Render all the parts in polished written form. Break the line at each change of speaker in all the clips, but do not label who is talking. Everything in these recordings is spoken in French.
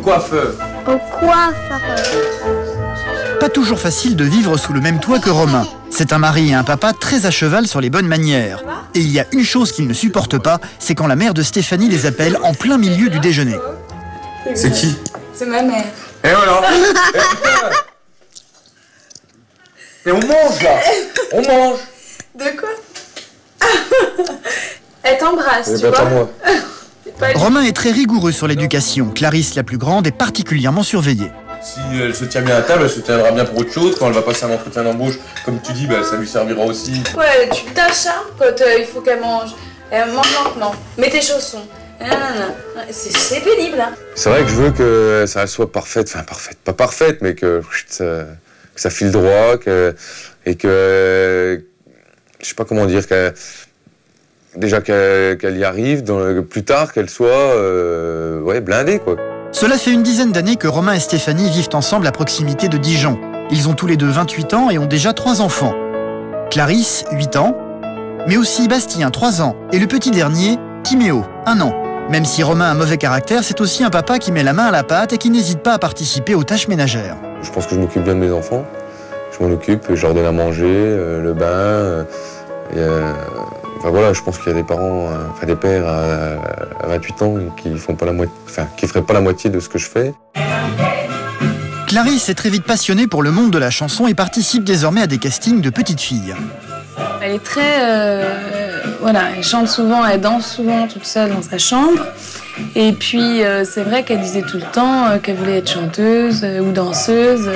coiffeur.
Au coiffeur.
Pas toujours facile de vivre sous le même toit que Romain. C'est un mari et un papa très à cheval sur les bonnes manières. Et il y a une chose qu'ils ne supportent pas, c'est quand la mère de Stéphanie les appelle en plein milieu du déjeuner.
C'est qui?
C'est ma mère.
Et voilà. Et on mange là. On mange.
De quoi? Elle t'embrasse, tu
Pas
vois.
moi.
Romain est très rigoureux sur l'éducation. Clarisse, la plus grande, est particulièrement surveillée.
Si elle se tient bien à table, elle se tiendra bien pour autre chose. Quand elle va passer un entretien d'embauche, comme tu dis, bah, ça lui servira aussi.
Ouais, tu tâches hein, quand il faut qu'elle mange. Elle mange lentement. Mets tes chaussons. C'est pénible. Hein.
C'est vrai que je veux que ça soit parfaite, enfin parfaite, pas parfaite, mais que ça file droit, et que je sais pas comment dire, déjà qu'elle y arrive, plus tard qu'elle soit ouais, blindée quoi.
Cela fait une dizaine d'années que Romain et Stéphanie vivent ensemble à proximité de Dijon. Ils ont tous les deux 28 ans et ont déjà 3 enfants. Clarisse, 8 ans, mais aussi Bastien, 3 ans, et le petit dernier, Timéo, 1 an. Même si Romain a un mauvais caractère, c'est aussi un papa qui met la main à la pâte et qui n'hésite pas à participer aux tâches ménagères.
Je pense que je m'occupe bien de mes enfants. Je m'en occupe, je leur donne à manger, le bain. Enfin voilà, je pense qu'il y a des parents, enfin des pères à 28 ans qui font pas la moitié, enfin qui feraient pas la moitié de ce que je fais.
Clarisse est très vite passionnée pour le monde de la chanson et participe désormais à des castings de petites filles.
Elle est très... voilà, elle chante souvent, elle danse souvent toute seule dans sa chambre. Et puis, c'est vrai qu'elle disait tout le temps qu'elle voulait être chanteuse ou danseuse.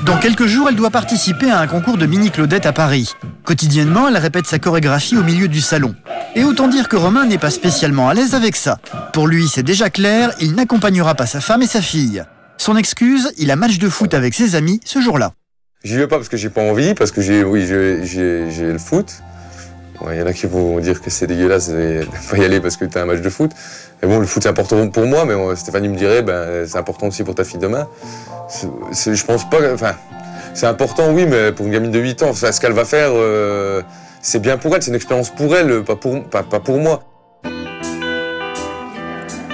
Dans quelques jours, elle doit participer à un concours de mini-Claudette à Paris. Quotidiennement, elle répète sa chorégraphie au milieu du salon. Et autant dire que Romain n'est pas spécialement à l'aise avec ça. Pour lui, c'est déjà clair, il n'accompagnera pas sa femme et sa fille. Son excuse, il a match de foot avec ses amis ce jour-là.
J'y vais pas parce que j'ai pas envie, parce que j'ai le foot. Il y en a qui vont dire que c'est dégueulasse de pas y aller parce que t'as un match de foot. Mais bon, le foot c'est important pour moi, mais Stéphanie me dirait, ben c'est important aussi pour ta fille demain. Je pense pas, enfin, c'est important oui, mais pour une gamine de 8 ans, enfin, ce qu'elle va faire, c'est bien pour elle, c'est une expérience pour elle, pas pour moi.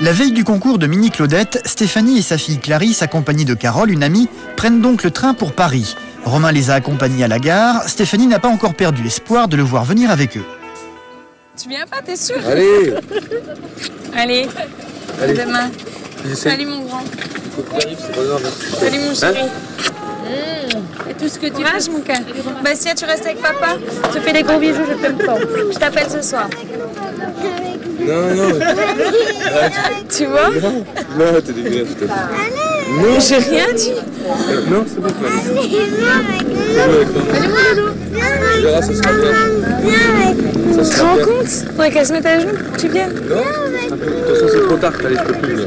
La veille du concours de mini-Claudette, Stéphanie et sa fille Clarisse, accompagnées de Carole, une amie, prennent donc le train pour Paris. Romain les a accompagnés à la gare. Stéphanie n'a pas encore perdu l'espoir de le voir venir avec eux.
Tu viens pas, t'es sûr?
Allez.
Allez, à demain. Salut mon grand. Salut mon chéri.
Et tout ce que tu
Courage mon cœur. Bastien, tu restes avec papa? Je te fais des gros bisous, je t'aime fort. Je t'appelle ce soir.
Non.
Tu vois?
Non, t'es dégueulasse.
Non, j'ai rien dit.
Non, c'est bon.
Tu te rends compte? Faudrait qu'elle se mette à genoux pour que tu viennes.
Non, de toute façon c'est trop tard, allez, je peux plus.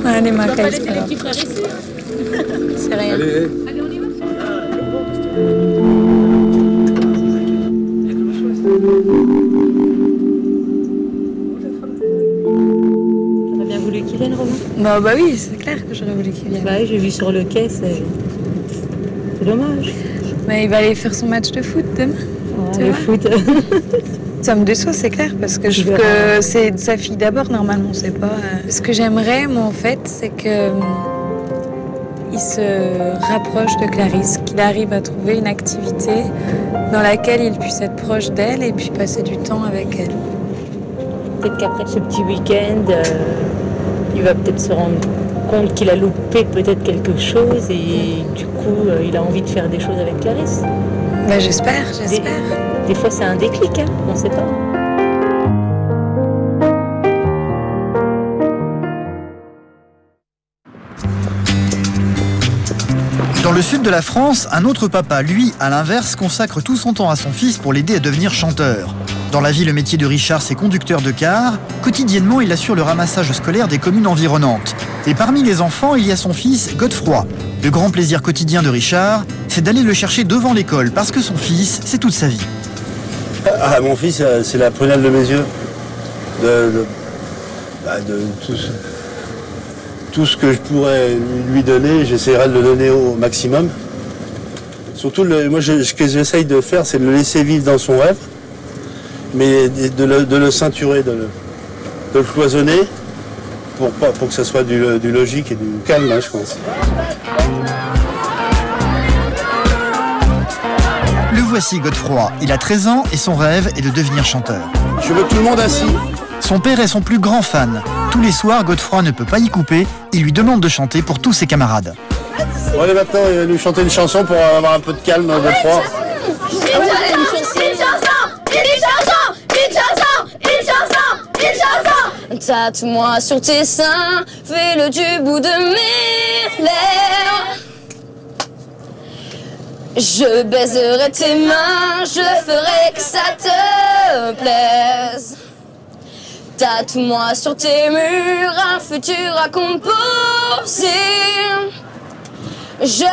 Allez, ma caille, c'est rien.
Allez.
T'aurais bien voulu qu'il vienne, Romain?
Bah oui, c'est clair que j'aurais voulu qu'il vienne.
Bah oui, j'ai vu sur le quai, c'est dommage.
Mais il va aller faire son match de foot demain.
Ouais, le foot.
Ça me déçoit, c'est clair, parce que je trouve que c'est sa fille d'abord, normalement, c'est pas... Ce que j'aimerais, moi, en fait, c'est que il se rapproche de Clarisse, qu'il arrive à trouver une activité dans laquelle il puisse être proche d'elle et puis passer du temps avec elle.
Peut-être qu'après ce petit week-end, il va peut-être se rendre compte qu'il a loupé peut-être quelque chose et du coup, il a envie de faire des choses avec Clarisse.
Bah, j'espère.
Des fois, c'est un déclic, hein, on ne sait pas.
Dans le sud de la France, un autre papa, lui, à l'inverse, consacre tout son temps à son fils pour l'aider à devenir chanteur. Dans la vie, le métier de Richard, c'est conducteur de car. Quotidiennement, il assure le ramassage scolaire des communes environnantes. Et parmi les enfants, il y a son fils, Godefroy. Le grand plaisir quotidien de Richard, c'est d'aller le chercher devant l'école, parce que son fils, c'est toute sa vie.
Ah, mon fils, c'est la prunelle de mes yeux. De tout ce que je pourrais lui donner, j'essaierai de le donner au maximum. Surtout, moi, ce que j'essaye de faire, c'est de le laisser vivre dans son rêve, mais de le ceinturer, de le cloisonner, pour que ce soit du logique et du calme, hein, je pense.
Le voici Godefroy, il a 13 ans et son rêve est de devenir chanteur.
Je veux tout le monde assis.
Son père est son plus grand fan. Tous les soirs, Godefroy ne peut pas y couper, il lui demande de chanter pour tous ses camarades.
Bon, allez, maintenant, il va nous chanter une chanson pour avoir un peu de calme, Godefroy.
Tâte-moi sur tes seins, fais-le du bout de mes lèvres. Je baiserai tes mains, je ferai que ça te plaise. Tâte-moi sur tes murs, un futur à composer. Je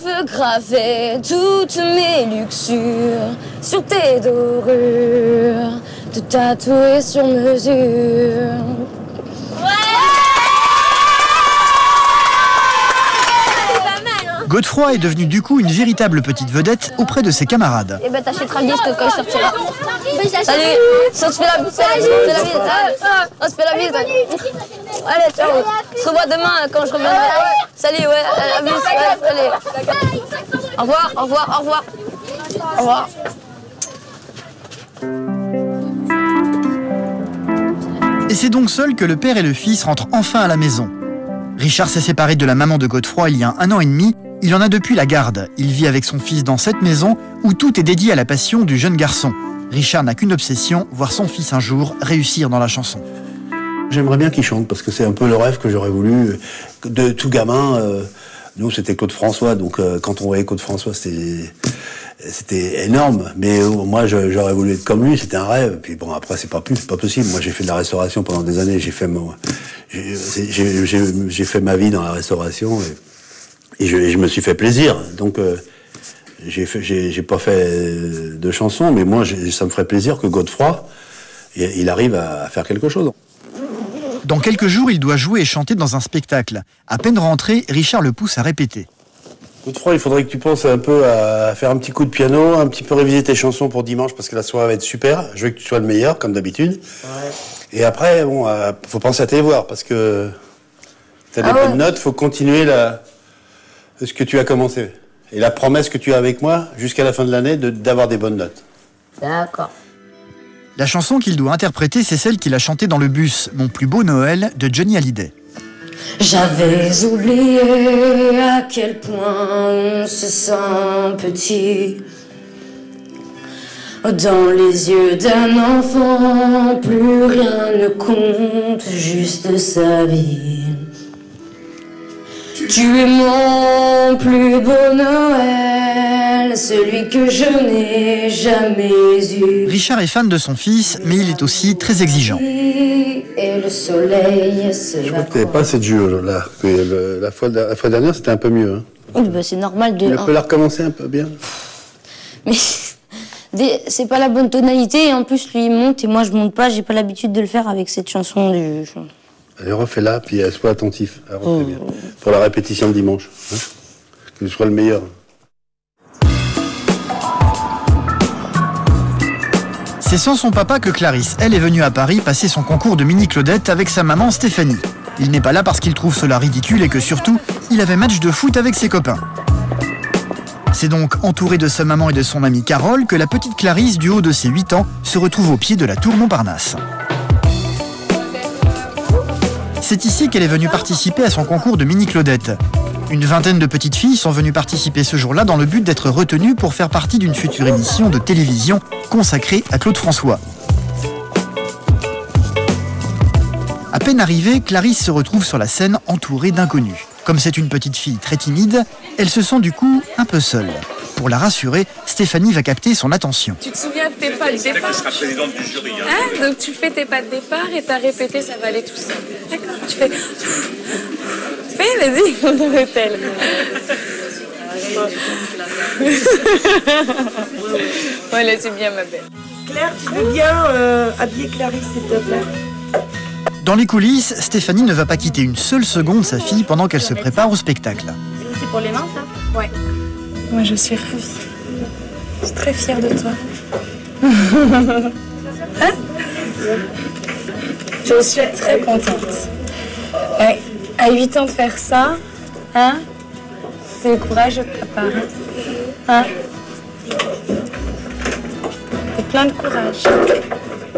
veux graver toutes mes luxures sur tes dorures, te tatouer sur mesure.
Godefroy est devenu du coup une véritable petite vedette auprès de ses camarades.
Eh ben t'achèteras le disque quand il sortira. Salut, on se fait la bise, on se fait la bise. Allez, ciao, on se revoit demain quand je reviendrai. Salut, ouais, la bise, ouais, allez. Au revoir, au revoir, au revoir. Au revoir.
Et c'est donc seul que le père et le fils rentrent enfin à la maison. Richard s'est séparé de la maman de Godefroy il y a 1 an et demi. Il en a depuis la garde. Il vit avec son fils dans cette maison où tout est dédié à la passion du jeune garçon. Richard n'a qu'une obsession, voir son fils un jour réussir dans la chanson.
J'aimerais bien qu'il chante parce que c'est un peu le rêve que j'aurais voulu de tout gamin. Nous, c'était Claude François, donc quand on voyait Claude François, c'était énorme. Mais moi, j'aurais voulu être comme lui, c'était un rêve. Puis bon, après, c'est pas possible. Moi, j'ai fait de la restauration pendant des années. J'ai fait ma vie dans la restauration et je me suis fait plaisir. Donc, j'ai pas fait de chansons, mais moi, ça me ferait plaisir que Godefroy, il arrive à faire quelque chose.
Dans quelques jours, il doit jouer et chanter dans un spectacle. À peine rentré, Richard le pousse à répéter.
Godefroy, il faudrait que tu penses un peu à faire un petit coup de piano, un petit peu réviser tes chansons pour dimanche, parce que la soirée va être super. Je veux que tu sois le meilleur, comme d'habitude. Ouais. Et après, bon, faut penser à tes devoirs, parce que t'as des bonnes notes, faut continuer ce que tu as commencé. Et la promesse que tu as avec moi, jusqu'à la fin de l'année, d'avoir des bonnes notes.
D'accord.
La chanson qu'il doit interpréter, c'est celle qu'il a chantée dans le bus, Mon plus beau Noël, de Johnny Hallyday.
J'avais oublié à quel point on se sent petit. Dans les yeux d'un enfant, plus rien ne compte, juste sa vie. Tu es mon plus beau Noël, celui que je n'ai jamais eu.
Richard est fan de son fils, mais il est aussi très exigeant.
Et le soleil se
Je crois que t'avais pas assez de jus là. La fois dernière, c'était un peu mieux. Hein.
Oui, bah c'est normal de...
On peut la recommencer un peu bien.
Mais c'est pas la bonne tonalité, et en plus lui il monte et moi je monte pas, j'ai pas l'habitude de le faire avec cette chanson du...
Allez, refais-la, puis sois attentif. Bien. Pour la répétition de dimanche. Hein, que je sois le meilleur.
C'est sans son papa que Clarisse, elle, est venue à Paris passer son concours de mini-Claudette avec sa maman Stéphanie. Il n'est pas là parce qu'il trouve cela ridicule et que surtout, il avait match de foot avec ses copains. C'est donc entouré de sa maman et de son amie Carole que la petite Clarisse, du haut de ses 8 ans, se retrouve au pied de la tour Montparnasse. C'est ici qu'elle est venue participer à son concours de mini-Claudette. Une vingtaine de petites filles sont venues participer ce jour-là dans le but d'être retenues pour faire partie d'une future émission de télévision consacrée à Claude François. À peine arrivée, Clarisse se retrouve sur la scène entourée d'inconnus. Comme c'est une petite fille très timide, elle se sent du coup un peu seule. Pour la rassurer, Stéphanie va capter son attention.
Tu te souviens de tes pas de départ? Ah, donc tu fais tes pas de départ et t'as répété, ça va aller tout seul. D'accord, tu fais... Fais, vas-y, on est tel. Voilà, c'est bien ma belle.
Claire, tu veux bien habiller Clarisse, s'il te plaît?
Dans les coulisses, Stéphanie ne va pas quitter une seule seconde sa fille pendant qu'elle se prépare au spectacle.
C'est pour les mains, ça?
Ouais. Moi, je suis ravie. Je suis très fière de toi. Hein? Je suis très contente.
À 8 ans de faire ça, hein? C'est le courage de papa. Hein? C'est plein de courage.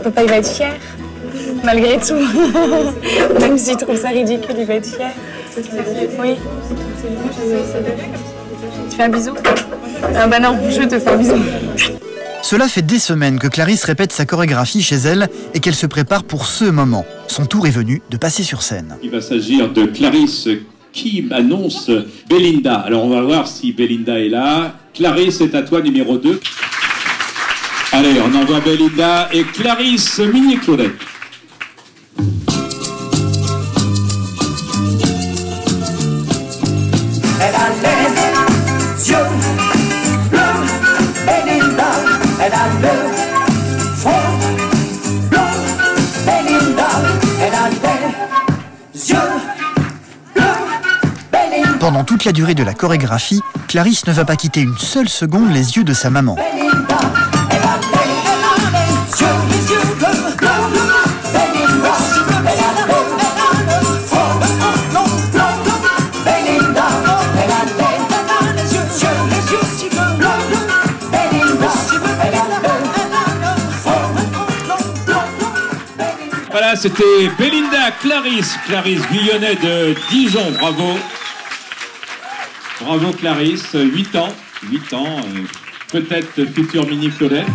Papa, il va être fier. Malgré tout. Même s'il trouve ça ridicule, il va être fier. Oui. Tu fais un bisou? Ah bah non, je te fais un bisou.
Cela fait des semaines que Clarisse répète sa chorégraphie chez elle et qu'elle se prépare pour ce moment. Son tour est venu de passer sur scène.
Il va s'agir de Clarisse qui annonce Belinda. Alors on va voir si Belinda est là. Clarisse, c'est à toi, numéro 2. Allez, on envoie Belinda et Clarisse Mini-Claudette.
Elle a les yeux bleus, Belinda. Elle a le front bleu, Belinda. Elle a les yeux bleus, Belinda.
Pendant toute la durée de la chorégraphie, Clarisse ne va pas quitter une seule seconde les yeux de sa maman.
Belinda. Elle a les yeux bleus, Belinda. Elle a le front bleu, Belinda. Elle a les yeux bleus, Belinda. Elle a le front bleu.
Voilà, c'était Belinda Clarisse. Clarisse Guillonnet de Dijon, bravo. Bravo Clarisse, 8 ans. 8 ans, peut-être future Mini-Claudette.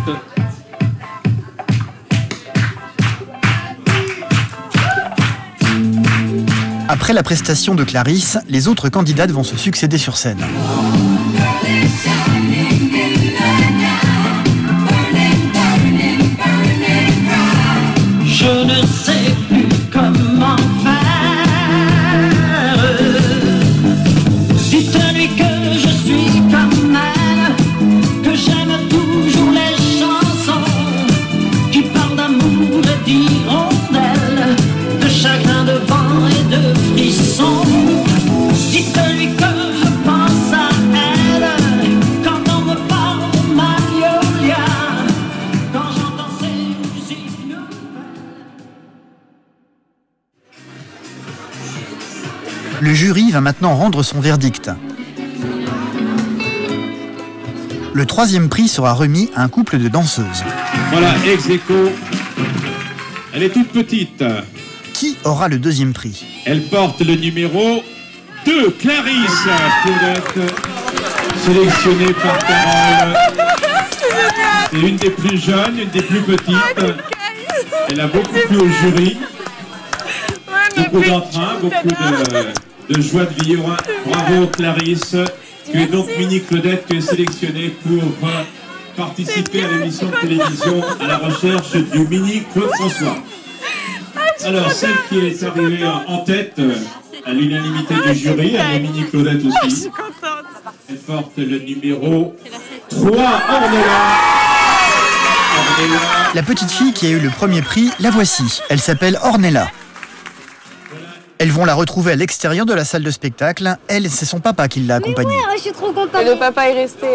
Après la prestation de Clarisse, les autres candidates vont se succéder sur scène.
Je ne sais plus comment faire. Dites-lui que je suis comme elle, que j'aime toujours les chansons qui parlent d'amour et d'hirondelles, de chagrin, de vent et de frissons. Dites-lui que je pense à elle quand on me parle de Magnolia, quand j'entends ses musiques nouvelles.
Le jury va maintenant rendre son verdict. Le 3e prix sera remis à un couple de danseuses.
Voilà, ex aequo. Elle est toute petite.
Qui aura le 2e prix?
Elle porte le numéro 2, Clarisse Claudette, sélectionnée par Carole. C'est une des plus jeunes, une des plus petites. Elle a beaucoup plu au jury. Beaucoup d'entrain, beaucoup de joie de vivre. Bravo Clarisse. Tu es donc Mini-Claudette, tu es sélectionnée pour participer à l'émission de télévision à la recherche du mini Claude François. Alors, celle qui est arrivée en tête à l'unanimité du jury, elle est Mini-Claudette aussi.
Je suis contente.
Elle porte le numéro 3, Ornella.
La petite fille qui a eu le 1er prix, la voici. Elle s'appelle Ornella. Elles vont la retrouver à l'extérieur de la salle de spectacle. Elle, c'est son papa qui l'a accompagnée.
Ouais, je suis trop contente.
Et le papa est resté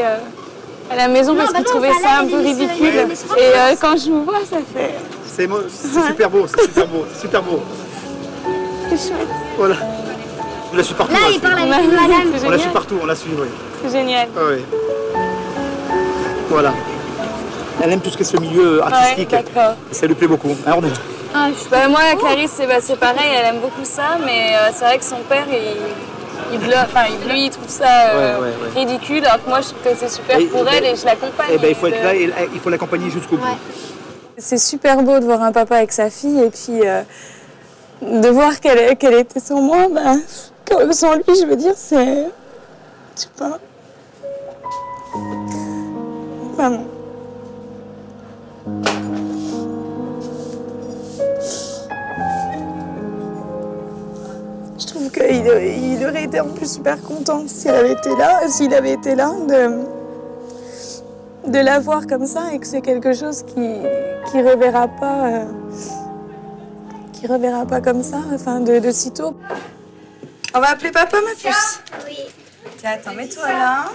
à la maison parce qu'il trouvait ça un peu ridicule. Et quand je vous vois, ça fait...
C'est super beau, c'est super beau, c'est super beau.
C'est chouette.
Voilà. On la suit partout.
Là, il parle avec une madame.
On la suit partout, on la suit, oui.
C'est génial.
Ah, oui. Voilà. Elle aime tout ce qui est ce milieu artistique.
Ouais, d'accord.
Ça lui plaît beaucoup. Alors,
Moi, Clarisse, c'est pareil, elle aime beaucoup ça, mais c'est vrai que son père, lui, il trouve ça ridicule, alors que moi, je trouve que c'est super pour elle et je l'accompagne.
Eh ben, il faut être là et il faut l'accompagner jusqu'au bout.
C'est super beau de voir un papa avec sa fille et puis de voir qu'elle était sans moi, sans lui, je veux dire, c'est... Je sais pas... Vraiment. Je trouve qu'il aurait été en plus super content s'il avait été là, de la voir comme ça et que c'est quelque chose qui reverra pas comme ça, enfin de sitôt. On va appeler papa, ma puce.
Oui.
Tiens, attends, mets-toi là.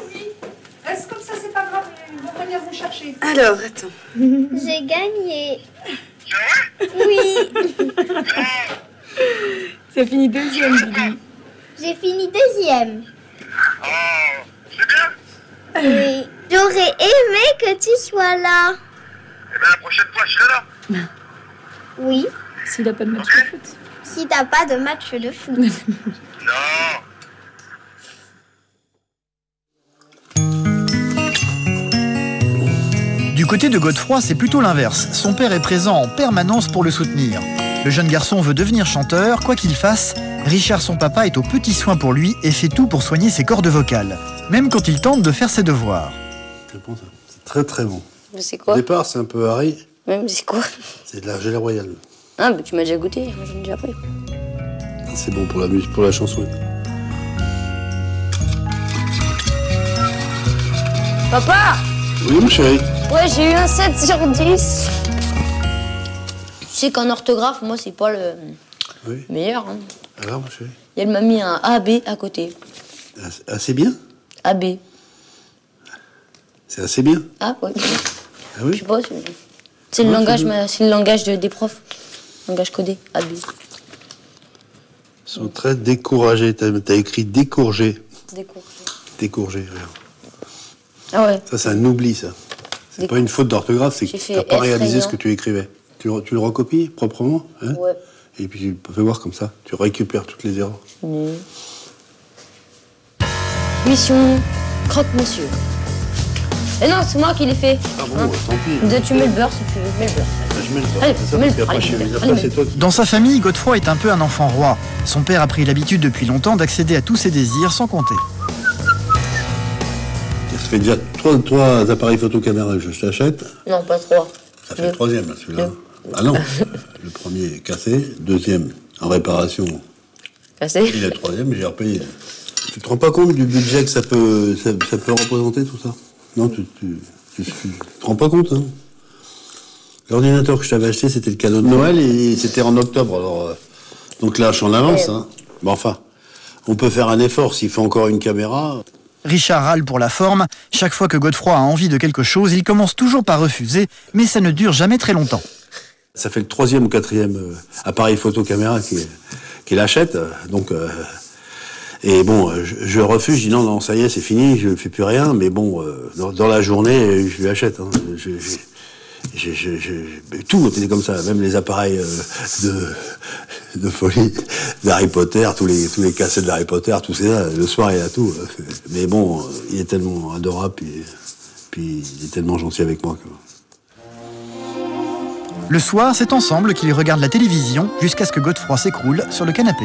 Reste comme ça, c'est pas grave, ils vont venir vous chercher.
Alors, attends.
J'ai gagné. Oui. T'as fini deuxième, Billy.
J'ai fini deuxième.
Oh, c'est bien.
Oui. J'aurais aimé que tu sois là.
Eh bien, la prochaine fois, je serai là.
Oui.
S'il n'a pas de match de foot.
Si t'as pas de match de foot.
Non.
Du côté de Godefroy, c'est plutôt l'inverse. Son père est présent en permanence pour le soutenir. Le jeune garçon veut devenir chanteur, quoi qu'il fasse. Richard, son papa, est aux petits soins pour lui et fait tout pour soigner ses cordes vocales, même quand il tente de faire ses devoirs.
C'est bon ça, c'est très très bon.
Mais c'est quoi?
Au départ, c'est un peu harry.
Même c'est quoi?
C'est de la gelée royale.
Ah, bah tu m'as déjà goûté, moi j'en ai déjà pris.
C'est bon pour la musique, pour la chanson.
Papa!
Oui, mon chéri.
Ouais, j'ai eu un 7 sur 10. Tu sais qu'en orthographe, moi, c'est pas le meilleur. Hein.
Alors, mon chéri?
Et elle m'a mis un AB à côté.
Assez bien?
AB.
C'est assez bien?
Ah, ouais.
Ah oui?
Je sais pas, c'est le langage, c'est le langage des profs. Langage codé, AB.
Ils sont très découragés. T'as écrit décourgé. Décourgé, regarde.
Ah ouais.
Ça, c'est un oubli, ça. C'est pas une faute d'orthographe, c'est que t'as pas réalisé ce que tu écrivais. Tu le recopies proprement, hein?
Ouais.
Et puis tu peux voir comme ça. Tu récupères toutes les erreurs.
Mission croque-monsieur. Et non, c'est moi qui l'ai fait.
Ah bon, tant pis.
Tu mets le beurre si tu veux. Mets le beurre.
Je mets le beurre.
Allez,
C'est ça,
mets
parce
le
qu'après,
beurre.
chez les
Allez,
affaires, c'est toi qui...
Dans sa famille, Godefroy est un peu un enfant roi. Son père a pris l'habitude depuis longtemps d'accéder à tous ses désirs sans compter.
Ça fait déjà 3 appareils photo-caméra que je t'achète.
Non, pas 3.
Ça fait le 3e, là, celui-là. Ah non, le premier est cassé, 2e en réparation.
Cassé.
Et le 3e, j'ai repayé. Tu te rends pas compte du budget que ça peut représenter, tout ça? Non, tu te rends pas compte, hein? L'ordinateur que je t'avais acheté, c'était le cadeau de Noël et c'était en octobre. Alors, donc là, je suis en avance, hein. Mais enfin, on peut faire un effort s'il faut encore une caméra.
Richard râle pour la forme. Chaque fois que Godefroy a envie de quelque chose, il commence toujours par refuser, mais ça ne dure jamais très longtemps.
Ça fait le 3e ou 4e appareil photo-caméra qu'il achète, donc... Et bon, je refuse, je dis non, ça y est, c'est fini, je ne fais plus rien, mais bon, dans la journée, je lui achète. Hein. Tout était comme ça, même les appareils de folie d'Harry Potter, tous les cassettes d'Harry Potter, tout ça, le soir il a tout. Mais bon, il est tellement adorable, puis il est tellement gentil avec moi.
Le soir, c'est ensemble qu'ils regardent la télévision jusqu'à ce que Godefroy s'écroule sur le canapé.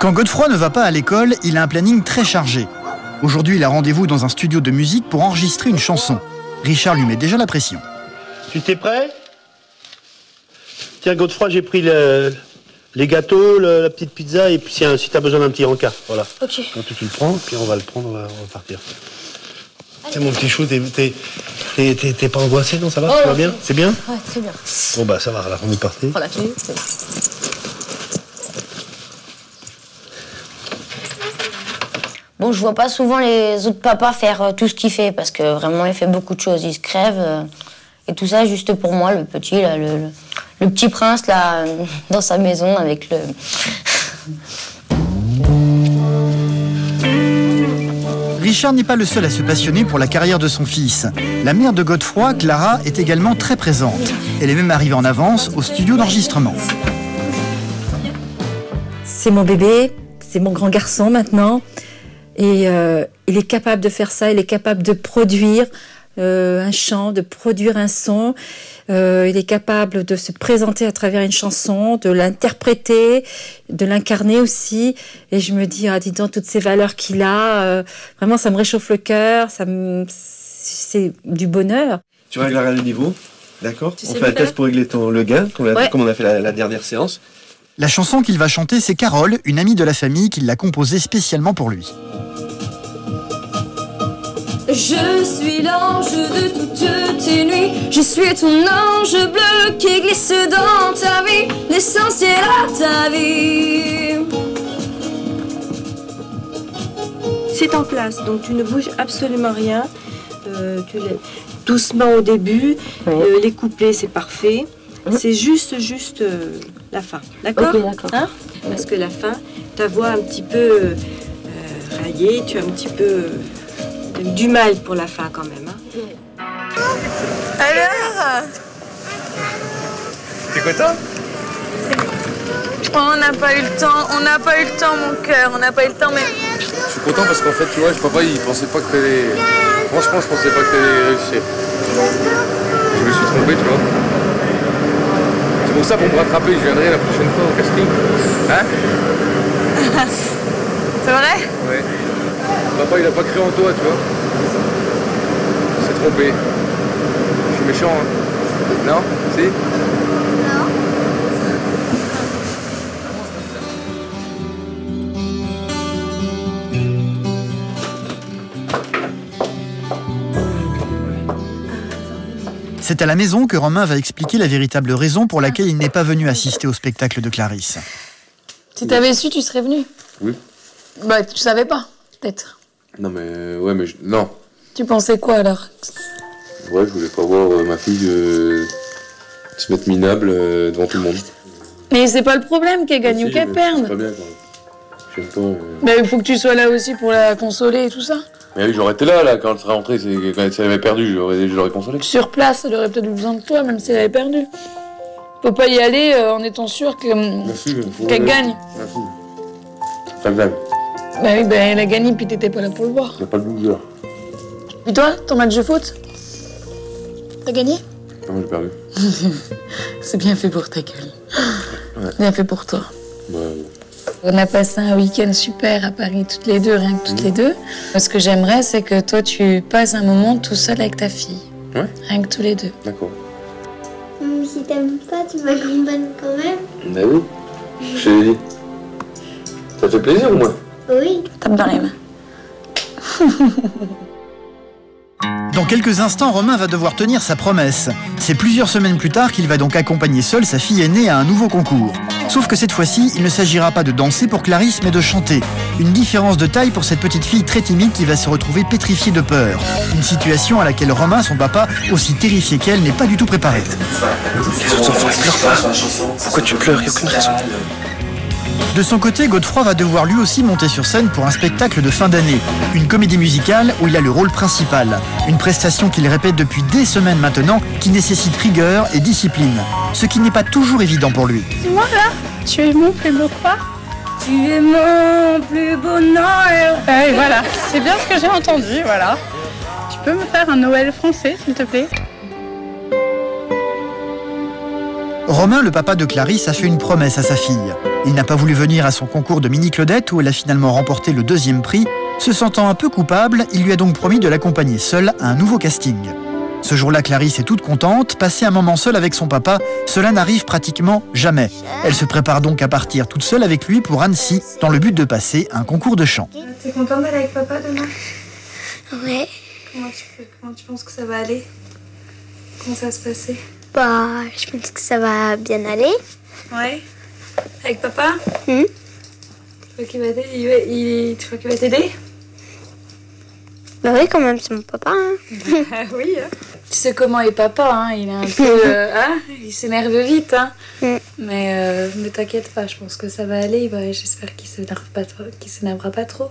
Quand Godefroy ne va pas à l'école, il a un planning très chargé. Aujourd'hui, il a rendez-vous dans un studio de musique pour enregistrer une chanson. Richard lui met déjà la pression.
Tu t'es prêt? Tiens, Godefroy, j'ai pris les gâteaux, la petite pizza, et puis si t'as besoin d'un petit rencard, voilà.
Ok.
Quand tu le prends, puis on va le prendre, on va repartir. Tiens, mon petit chou, t'es pas angoissé, non? Ça va? Ça va bien? C'est bien?
Ouais, très bien.
Bon, bah, ça va, là, on est parti.
Prends la clé. Bon, je vois pas souvent les autres papas faire tout ce qu'il fait, parce que vraiment, il fait beaucoup de choses. Il se crève, et tout ça juste pour moi, le petit, là, le petit prince, là, dans sa maison, avec le...
Richard n'est pas le seul à se passionner pour la carrière de son fils. La mère de Godefroy, Clara, est également très présente. Elle est même arrivée en avance au studio d'enregistrement.
C'est mon bébé, c'est mon grand garçon maintenant. Et il est capable de faire ça, il est capable de produire un chant, de produire un son. Il est capable de se présenter à travers une chanson, de l'interpréter, de l'incarner aussi. Et je me dis, ah, dis donc, toutes ces valeurs qu'il a, vraiment, ça me réchauffe le cœur, c'est du bonheur.
Tu régleras le niveau, d'accord? On fait un test pour régler le gain, comme on a fait la dernière séance.
La chanson qu'il va chanter, c'est Carole, une amie de la famille qui l'a composée spécialement pour lui.
Je suis l'ange de toutes tes nuits. Je suis ton ange bleu qui glisse dans ta vie, l'essentiel à ta vie.
C'est en place, donc tu ne bouges absolument rien. Tu doucement au début, les couplets c'est parfait. C'est juste la fin, d'accord?
Ok, d'accord.
Hein? Parce que la fin, ta voix un petit peu raillée, tu as un petit peu du mal pour la fin quand même. Hein?
Alors,
T'es content?
oh, on n'a pas eu le temps, mon cœur, on n'a pas eu le temps, mais...
Je suis content parce qu'en fait, tu vois, papa, il pensait pas que t'allais... Franchement, je pensais pas que t'allais réussir. Je me suis trompé, tu vois. C'est pour ça, pour me rattraper, je viendrai la prochaine fois au casting. Hein?
C'est vrai?
Ouais. Papa, il a pas cru en toi, tu vois. Il s'est trompé. Je suis méchant, hein. Non? Si?
C'est à la maison que Romain va expliquer la véritable raison pour laquelle il n'est pas venu assister au spectacle de Clarisse.
Si t'avais su, tu serais venu.
Oui.
Bah, tu savais pas, peut-être.
Non, mais... Ouais, mais... Non.
Tu pensais quoi, alors?
Ouais, je voulais pas voir ma fille se mettre minable devant tout le monde.
Mais c'est pas le problème qu'elle gagne ou qu'elle perde.
C'est pas bien, quoi. J'aime pas...
Bah, il faut que tu sois là aussi pour la consoler et tout ça.
Mais oui, j'aurais été là, quand elle serait rentrée, quand elle avait perdu, je l'aurais consolé.
Sur place, elle aurait peut-être eu besoin de toi, même si elle avait perdu. Faut pas y aller en étant sûr qu'elle gagne.
Merci. Ça gagne.
Bah oui, bah elle a gagné, puis t'étais pas là pour le voir.
Y'a pas de loser.
Et toi, ton match de foot? T'as gagné?
Non, j'ai perdu.
C'est bien fait pour ta gueule.
Ouais.
Bien fait pour toi.
Ouais.
On a passé un week-end super à Paris, toutes les deux, rien que toutes les deux. Ce que j'aimerais, c'est que toi, tu passes un moment tout seul avec ta fille.
Ouais.
Rien que tous les deux.
D'accord.
Si t'aimes pas, tu m'accompagnes quand même.
Bah oui. Je t'ai dit. Ça te fait plaisir ou moins?
Oui.
Tape dans les mains.
Dans quelques instants, Romain va devoir tenir sa promesse. C'est plusieurs semaines plus tard qu'il va donc accompagner seul sa fille aînée à un nouveau concours. Sauf que cette fois-ci, il ne s'agira pas de danser pour Clarisse, mais de chanter. Une différence de taille pour cette petite fille très timide qui va se retrouver pétrifiée de peur. Une situation à laquelle Romain, son papa, aussi terrifié qu'elle, n'est pas du tout préparé.
Les autres enfants, ils pleurent pas. Pourquoi tu pleures? Il n'y a aucune raison.
De son côté, Godefroy va devoir lui aussi monter sur scène pour un spectacle de fin d'année. Une comédie musicale où il a le rôle principal. Une prestation qu'il répète depuis des semaines maintenant, qui nécessite rigueur et discipline. Ce qui n'est pas toujours évident pour lui.
Dis-moi là, tu es mon plus beau quoi? Tu es mon plus beau Noël. Et voilà, c'est bien ce que j'ai entendu, voilà. Tu peux me faire un Noël français, s'il te plaît?
Romain, le papa de Clarisse, a fait une promesse à sa fille. Il n'a pas voulu venir à son concours de mini-Claudette où elle a finalement remporté le 2e prix. Se sentant un peu coupable, il lui a donc promis de l'accompagner seule à un nouveau casting. Ce jour-là, Clarisse est toute contente. Passer un moment seul avec son papa, cela n'arrive pratiquement jamais. Elle se prépare donc à partir toute seule avec lui pour Annecy, dans le but de passer un concours de chant.
T'es contente d'aller avec papa demain?
Ouais.
Comment tu penses que ça va aller? Comment ça va se passer?
Bah, je pense que ça va bien aller.
Ouais. Avec papa?
Tu
crois qu'il va t'aider?
Bah oui, quand même, c'est mon papa. Hein.
Oui. Hein. Tu sais comment est papa, hein? Il est un peu... il s'énerve vite, hein? Mais ne t'inquiète pas, je pense que ça va aller. J'espère qu'il s'énervera pas trop.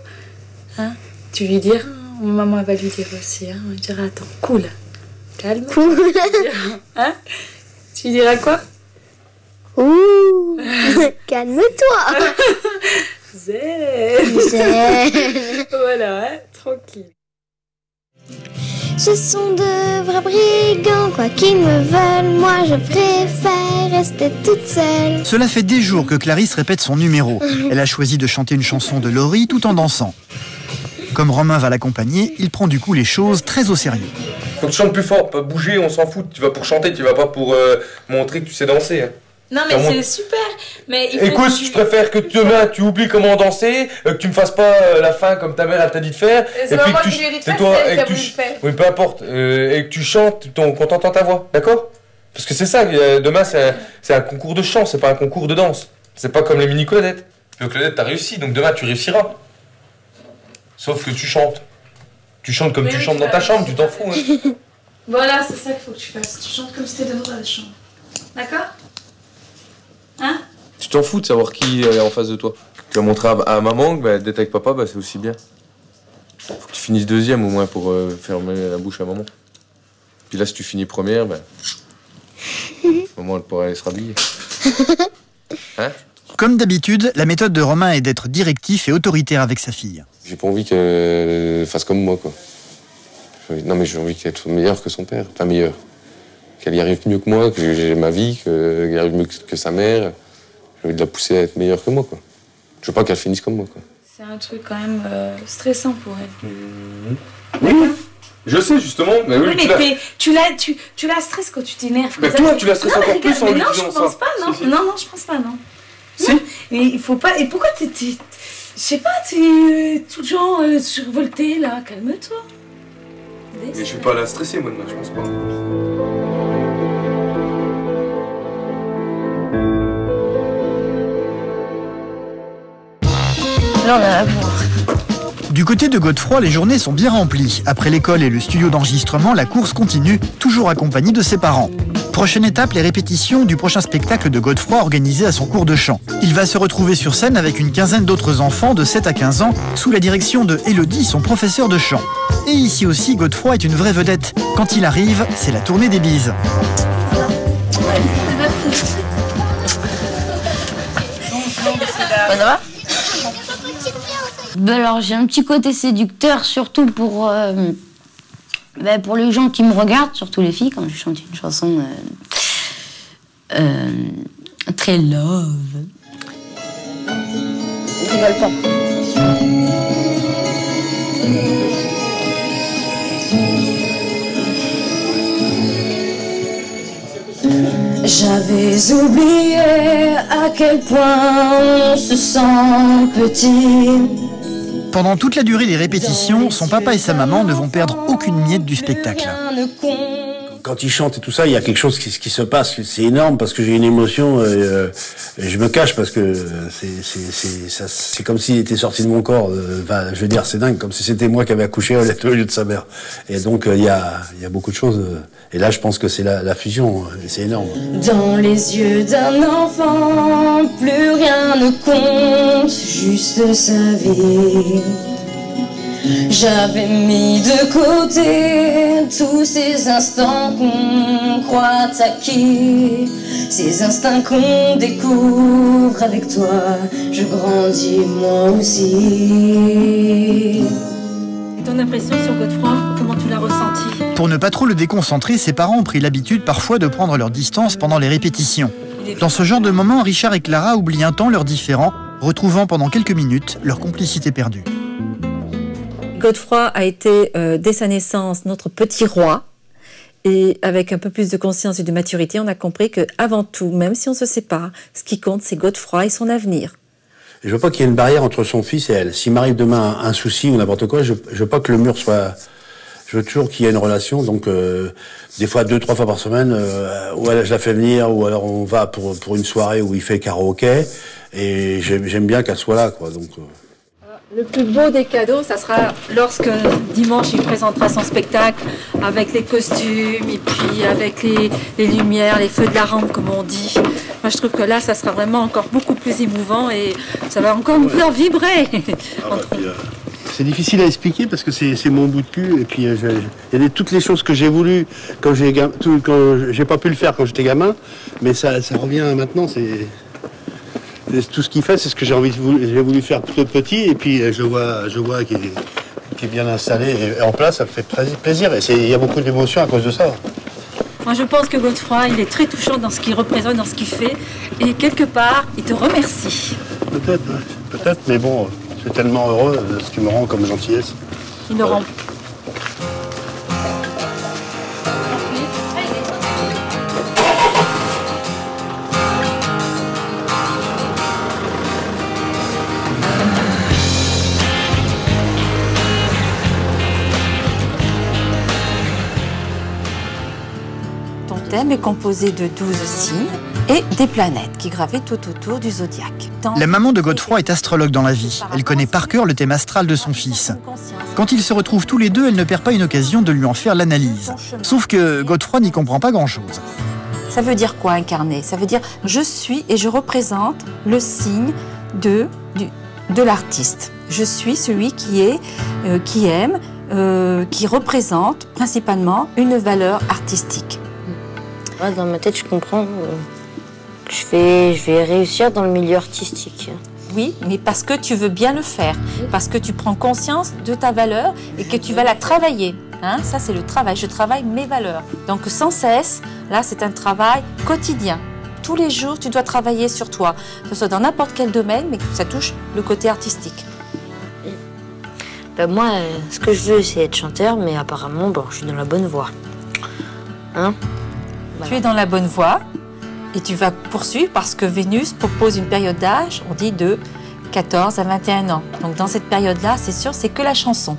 Hein? Tu lui diras, maman elle va lui dire aussi. Hein? On lui dira, attends, cool. Calme. Cool. Hein? Tu lui diras quoi?
Ouh. Calme-toi.
Zen. Voilà, hein? Tranquille.
Ce sont de vrais brigands, quoi qu'ils me veulent. Moi, je préfère rester toute seule.
Cela fait des jours que Clarisse répète son numéro. Elle a choisi de chanter une chanson de Laurie tout en dansant. Comme Romain va l'accompagner, il prend du coup les choses très au sérieux.
Faut que tu chantes plus fort, pas bouger, on s'en fout. Tu vas pour chanter, tu vas pas pour montrer que tu sais danser. Hein.
Non mais c'est super, mais il faut
écoute, je préfère que demain tu oublies comment danser, que tu me fasses pas la fin comme ta mère elle t'a dit de faire.
C'est pas moi qui lui ai dit de faire, c'est elle qui a voulu le faire.
Oui, peu importe, et que tu chantes qu'on t'entend ta voix, d'accord? Parce que c'est ça, demain c'est un concours de chant, c'est pas un concours de danse. C'est pas comme les mini-Claudettes. Le Claudette t'as réussi, donc demain tu réussiras. Sauf que tu chantes. Tu chantes comme tu chantes dans ta chambre, tu t'en fous. Hein.
Voilà, c'est ça qu'il faut que tu fasses. Tu chantes comme si t'étais dans la chambre.
D'accord? Hein?
Tu t'en fous de savoir qui est en face de toi. Tu vas montrer à maman que d'être avec papa, c'est aussi bien. Faut que tu finisses deuxième au moins pour fermer la bouche à maman. Puis là, si tu finis première, maman, elle pourra aller se rhabiller. Hein?
Comme d'habitude, la méthode de Romain est d'être directif et autoritaire avec sa fille.
J'ai pas envie qu'elle fasse comme moi, quoi. Non, mais j'ai envie qu'elle soit meilleure que son père. Enfin, meilleure. Qu'elle y arrive mieux que moi, que j'ai ma vie, qu'elle y arrive mieux que sa mère. J'ai envie de la pousser à être meilleure que moi, quoi. Je veux pas qu'elle finisse comme moi, quoi.
C'est un truc quand même stressant pour elle.
Oui, je sais, justement. Mais oui,
mais tu la stresses quand tu t'énerves.
Mais toi, tu la stresses encore plus en lui disant ça.
Non, je pense pas, non.
Si.
Non, je pense pas, non.
Si.
Non, mais il faut pas... Et pourquoi je sais pas, t'es tout le genre survolté, là. Calme-toi.
Mais je vais pas la stresser, moi, demain, je pense pas.
Là, on a à boire.
Du côté de Godefroy, les journées sont bien remplies. Après l'école et le studio d'enregistrement, la course continue, toujours accompagnée de ses parents. Prochaine étape, les répétitions du prochain spectacle de Godefroy organisé à son cours de chant. Il va se retrouver sur scène avec une quinzaine d'autres enfants de 7 à 15 ans, sous la direction de Élodie, son professeur de chant. Et ici aussi, Godefroy est une vraie vedette. Quand il arrive, c'est la tournée des bises.
Ça va? Alors j'ai un petit côté séducteur, surtout pour les gens qui me regardent, surtout les filles, quand je chante une chanson très love. Ils veulent pas. J'avais oublié à quel point on se sent petit.
Pendant toute la durée des répétitions, son papa et sa maman ne vont perdre aucune miette du spectacle.
Quand il chante et tout ça, il y a quelque chose qui se passe. C'est énorme parce que j'ai une émotion. Je me cache parce que c'est comme s'il était sorti de mon corps. Je veux dire, c'est dingue, comme si c'était moi qui avais accouché au lieu de sa mère. Et donc il y a beaucoup de choses. Et là, je pense que c'est la fusion. C'est énorme.
Dans les yeux d'un enfant, plus rien ne compte, juste sa vie. J'avais mis de côté tous ces instants qu'on croit acquis, ces instincts qu'on découvre avec toi. Je grandis moi aussi.
Et ton impression sur Godefroy, comment tu l'as ressenti?
Pour ne pas trop le déconcentrer, ses parents ont pris l'habitude parfois de prendre leur distance pendant les répétitions. Dans ce genre de moment, Richard et Clara oublient un temps leurs différends, retrouvant pendant quelques minutes leur complicité perdue.
Godefroy a été, dès sa naissance, notre petit roi. Et avec un peu plus de conscience et de maturité, on a compris qu'avant tout, même si on se sépare, ce qui compte, c'est Godefroy et son avenir.
Je veux pas qu'il y ait une barrière entre son fils et elle. S'il m'arrive demain un souci ou n'importe quoi, je veux pas que le mur soit... Je veux toujours qu'il y ait une relation. Donc, des fois, 2-3 fois par semaine, ou alors je la fais venir, ou alors on va pour une soirée où il fait karaoké. Et j'aime bien qu'elle soit là, quoi. Donc...
Le plus beau des cadeaux, ça sera lorsque dimanche il présentera son spectacle avec les costumes et puis avec les lumières, les feux de la rampe comme on dit. Moi je trouve que là ça sera vraiment encore beaucoup plus émouvant et ça va encore nous faire vibrer.
C'est difficile à expliquer parce que c'est mon bout de cul et puis il y a toutes les choses que j'ai voulu quand j'ai pas pu le faire quand j'étais gamin, mais ça revient maintenant. Tout ce qu'il fait, c'est ce que j'ai voulu faire tout petit, et puis je vois qu'il est bien installé et en place, ça me fait plaisir. Et il y a beaucoup d'émotions à cause de ça.
Moi, je pense que Godefroy, il est très touchant dans ce qu'il représente, dans ce qu'il fait, et quelque part, il te remercie.
Peut-être, mais bon, je suis tellement heureux de ce que tu me rends comme gentillesse.
Il le rend. Le thème est composé de 12 signes et des planètes qui gravitent tout autour du zodiaque.
La maman de Godefroy est astrologue dans la vie. Elle connaît par cœur le thème astral de son fils. Quand ils se retrouvent tous les deux, elle ne perd pas une occasion de lui en faire l'analyse. Sauf que Godefroy n'y comprend pas grand-chose.
Ça veut dire quoi incarner? Ça veut dire je suis et je représente le signe de l'artiste. Je suis celui qui aime, qui représente principalement une valeur artistique.
Ouais, dans ma tête, je comprends que je vais réussir dans le milieu artistique.
Oui, mais parce que tu veux bien le faire, parce que tu prends conscience de ta valeur et que tu vas la travailler. Hein, ça, c'est le travail. Je travaille mes valeurs. Donc, sans cesse, là, c'est un travail quotidien. Tous les jours, tu dois travailler sur toi, que ce soit dans n'importe quel domaine, mais que ça touche le côté artistique.
Ben moi, ce que je veux, c'est être chanteur, mais apparemment, bon, je suis dans la bonne voie. Hein?
Voilà. Tu es dans la bonne voie et tu vas poursuivre parce que Vénus propose une période d'âge, on dit de 14 à 21 ans. Donc, dans cette période-là, c'est sûr, c'est que la chanson.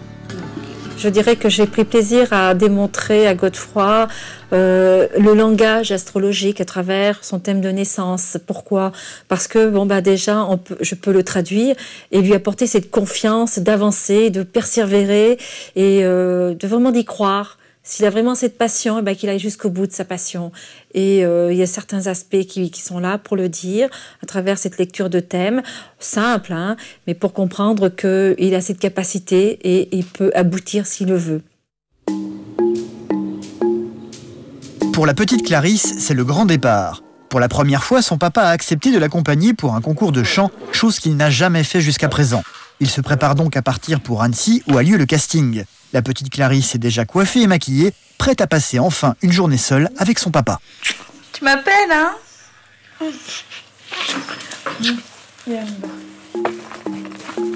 Je dirais que j'ai pris plaisir à démontrer à Godefroy le langage astrologique à travers son thème de naissance. Pourquoi? Parce que bon bah déjà je peux le traduire et lui apporter cette confiance d'avancer, de persévérer et de vraiment d'y croire. S'il a vraiment cette passion, eh ben, qu'il aille jusqu'au bout de sa passion. Et il y a certains aspects qui sont là pour le dire, à travers cette lecture de thème, simple, hein, mais pour comprendre qu'il a cette capacité et il peut aboutir s'il le veut.
Pour la petite Clarisse, c'est le grand départ. Pour la première fois, son papa a accepté de l'accompagner pour un concours de chant, chose qu'il n'a jamais fait jusqu'à présent. Il se prépare donc à partir pour Annecy, où a lieu le casting. La petite Clarisse est déjà coiffée et maquillée, prête à passer enfin une journée seule avec son papa.
Tu m'appelles, hein?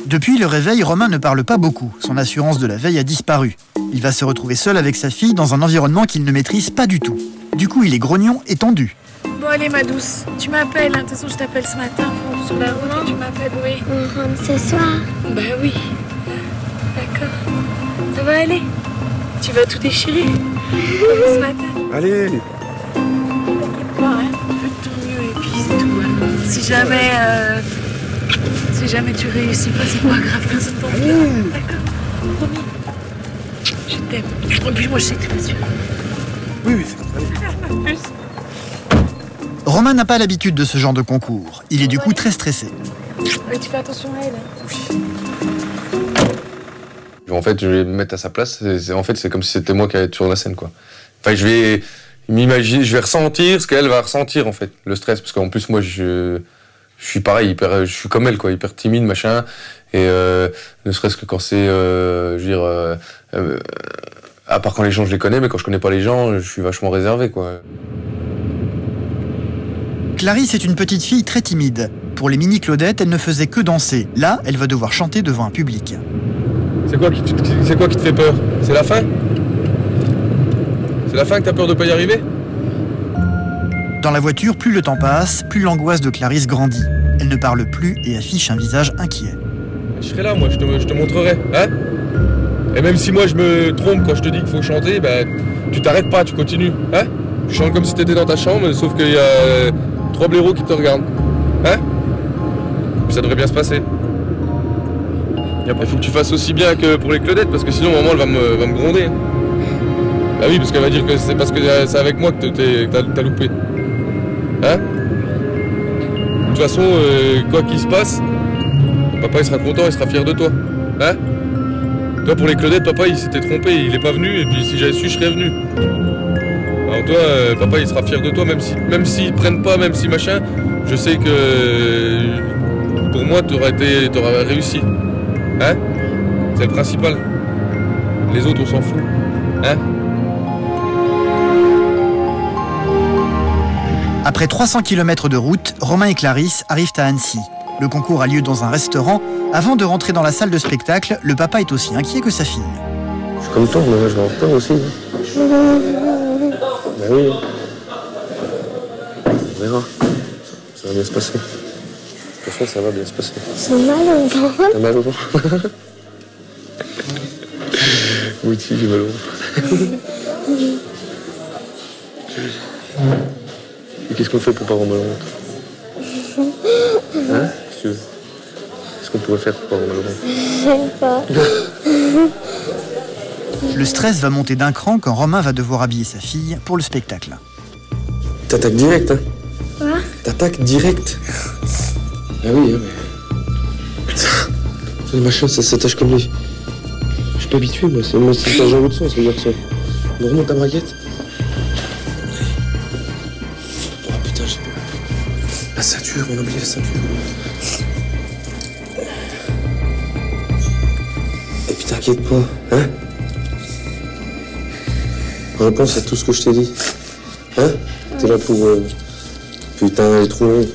Depuis le réveil, Romain ne parle pas beaucoup. Son assurance de la veille a disparu. Il va se retrouver seul avec sa fille dans un environnement qu'il ne maîtrise pas du tout. Du coup, il est grognon et tendu.
Bon, allez, ma douce, tu m'appelles, hein. De toute façon, je t'appelle ce matin sur la route et tu m'appelles, oui.
On rentre ce soir?
Bah oui. D'accord. Ça va aller? Tu vas tout déchirer comme ce matin.
Allez.
T'inquiète pas, hein. Fais de ton mieux et puis c'est tout. Hein. Si jamais tu réussis pas, c'est pas grave, personne t'en fait. D'accord? Promis. Je t'aime. En plus, moi, je sais que tu vas suivre.
Oui, c'est bon.
Plus.
Romain n'a pas l'habitude de ce genre de concours. Il est du coup très stressé.
Mais tu fais attention à elle. Hein.
En fait, je vais me mettre à sa place. C'est comme si c'était moi qui allais être sur la scène, quoi. Enfin, je vais m'imaginer, je vais ressentir ce qu'elle va ressentir, en fait, le stress. Parce qu'en plus, moi, je suis pareil, je suis comme elle, quoi, hyper timide, machin. Et ne serait-ce que quand c'est, à part quand les gens, je les connais, mais quand je connais pas les gens, je suis vachement réservé, quoi.
Clarisse est une petite fille très timide. Pour les mini-Claudettes, elle ne faisait que danser. Là, elle va devoir chanter devant un public.
C'est quoi qui te fait peur? C'est la fin? C'est la fin que t'as peur de pas y arriver?
Dans la voiture, plus le temps passe, plus l'angoisse de Clarisse grandit. Elle ne parle plus et affiche un visage inquiet.
Je serai là, moi, je te montrerai, hein? Et même si moi je me trompe quand je te dis qu'il faut chanter, bah, tu t'arrêtes pas, tu continues, hein? Tu chantes comme si t'étais dans ta chambre, sauf qu'il y a 3 blaireaux qui te regardent, hein? Puis ça devrait bien se passer. Il faut que tu fasses aussi bien que pour les Claudettes, parce que sinon maman elle va me gronder. Bah oui, parce qu'elle va dire que c'est parce que c'est avec moi que t'as loupé. Hein? De toute façon, quoi qu'il se passe, papa il sera content, il sera fier de toi. Hein? Toi pour les Claudettes, papa il s'était trompé, il est pas venu, et puis si j'avais su, je serais venu. Alors toi, papa il sera fier de toi, même s'ils prennent pas, même si machin, je sais que pour moi t'aurais réussi. Hein? C'est le principal. Les autres, on s'en fout. Hein?
Après 300 km de route, Romain et Clarisse arrivent à Annecy. Le concours a lieu dans un restaurant. Avant de rentrer dans la salle de spectacle, le papa est aussi inquiet que sa fille.
Je suis comme toi, mais moi je vais en retard aussi. Ben oui. On verra. Ça va bien se passer. De toute façon, ça va bien se passer.
J'ai mal au ventre.
T'as mal au ventre? Oui, si, j'ai mal au ventre. Et qu'est-ce qu'on fait pour pas avoir mal au ventre? Hein? Si tu veux. Qu'est-ce qu'on pourrait faire pour pas avoir mal au ventre?
Je sais pas.
Le stress va monter d'un cran quand Romain va devoir habiller sa fille pour le spectacle.
T'attaques direct, hein.
Quoi?
T'attaques direct. Ah oui, hein, mais... Putain, les machins, ça s'attache comme les... Je suis pas habitué, moi, c'est un genre de sens, ce garçon. On remonte ta braguette. Oh putain, j'ai... La ceinture, on a oublié la ceinture. Et puis t'inquiète pas, hein? Repense à tout ce que je t'ai dit. Hein? T'es là pour... Putain, elle est trop longue.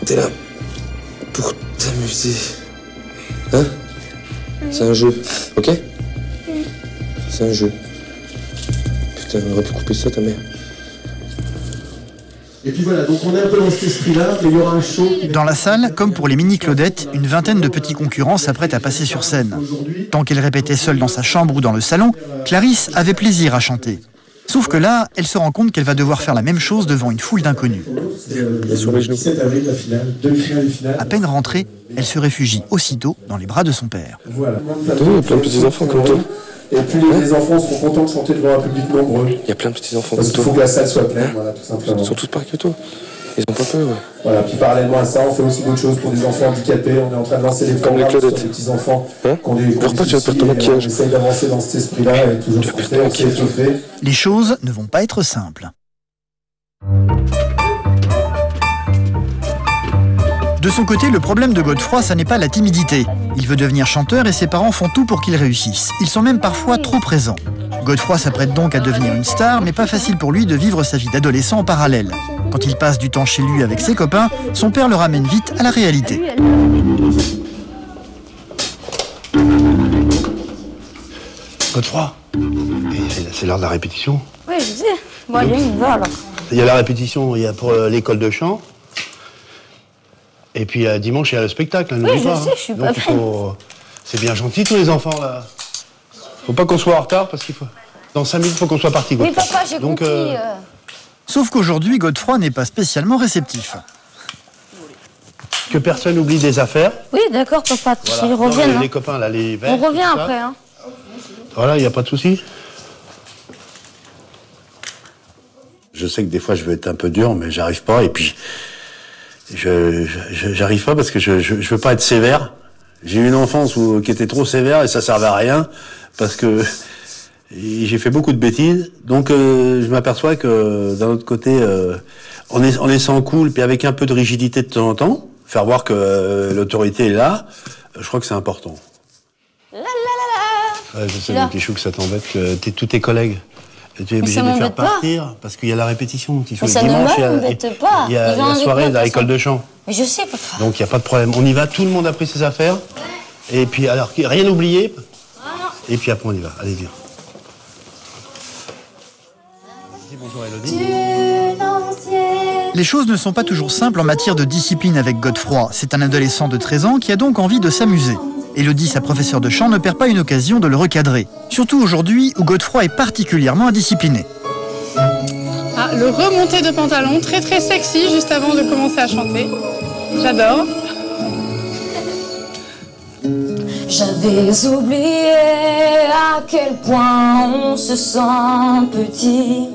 T'es là pour t'amuser. Hein? C'est un jeu, ok? C'est un jeu. Putain, on aurait pu couper ça, ta mère.
Et puis voilà, donc on est un peu dans cet esprit-là, mais il y aura un show...
Dans la salle, comme pour les mini-Claudettes, une vingtaine de petits concurrents s'apprêtent à passer sur scène. Tant qu'elle répétait seule dans sa chambre ou dans le salon, Clarisse avait plaisir à chanter. Sauf que là, elle se rend compte qu'elle va devoir faire la même chose devant une foule d'inconnus.
Sur les genoux.
17 avril, la finale, demi-finale et finale.
À peine rentrée, elle se réfugie aussitôt dans les bras de son père.
Voilà.
Il y a plein de petits-enfants comme toi.
Et puis les enfants seront contents de chanter devant un public nombreux.
Il y a plein de petits-enfants
Parce
comme
qu'il
toi.
faut que la salle soit pleine, voilà, tout simplement.
Ils sont tous pareils que toi. Ils ont pas peur, ouais.
Voilà, puis parallèlement à ça, on fait aussi d'autres choses pour des enfants handicapés. On est en train de lancer des programmes sur des petits-enfants.
Pleure pas, tu vas perdre ton maquillage.
On essaye d'avancer dans cet esprit-là et toujours on s'est étoffé.
Les choses ne vont pas être simples. De son côté, le problème de Godefroy, ça n'est pas la timidité. Il veut devenir chanteur et ses parents font tout pour qu'il réussisse. Ils sont même parfois trop présents. Godefroy s'apprête donc à devenir une star, mais pas facile pour lui de vivre sa vie d'adolescent en parallèle. Quand il passe du temps chez lui avec ses copains, son père le ramène vite à la réalité.
Godefroy, c'est l'heure de la répétition.
Oui, je sais. Bon, allez, on va alors.
Il y a la répétition, il y a pour l'école de chant. Et puis dimanche, il y a le spectacle.
Oui, je sais, je suis pas prête.
C'est bien gentil, tous les enfants, là. Faut pas qu'on soit en retard, parce qu'il faut... Dans 5 minutes, il faut qu'on soit parti.
Oui, papa, j'ai compris.
Sauf qu'aujourd'hui, Godefroy n'est pas spécialement réceptif.
Que personne n'oublie des affaires.
Oui, d'accord, papa,
Voilà.
ils reviennent.
Les copains, là, les verres.
On revient
tout ça.
après, hein.
Voilà, il n'y a pas de souci. Je sais que des fois, je veux être un peu dur, mais j'arrive pas. Et puis, j'arrive pas parce que je veux pas être sévère. J'ai eu une enfance qui était trop sévère et ça servait à rien parce que j'ai fait beaucoup de bêtises. Donc, je m'aperçois que d'un autre côté, en étant cool, puis avec un peu de rigidité de temps en temps, faire voir que l'autorité est là, je crois que c'est important. Ouais, je sais, mon petit chou, que ça t'embête, que tous tes collègues, tu es obligé de les faire partir, parce qu'il y a la répétition, mon petit chou.
Mais ça ne m'embête pas.
Il y a la soirée de l'école de chant.
Mais je sais, papa.
Donc il n'y a pas de problème. On y va, tout le monde a pris ses affaires. Et puis, alors, rien oublié. Et puis après, on y va. Allez, viens. Dis bonjour, Elodie.
Les choses ne sont pas toujours simples en matière de discipline avec Godefroy. C'est un adolescent de 13 ans qui a donc envie de s'amuser. Élodie, sa professeure de chant, ne perd pas une occasion de le recadrer. Surtout aujourd'hui où Godefroy est particulièrement indiscipliné.
Ah, le remonté de pantalon, très très sexy juste avant de commencer à chanter. J'adore.
J'avais oublié à quel point on se sent petit.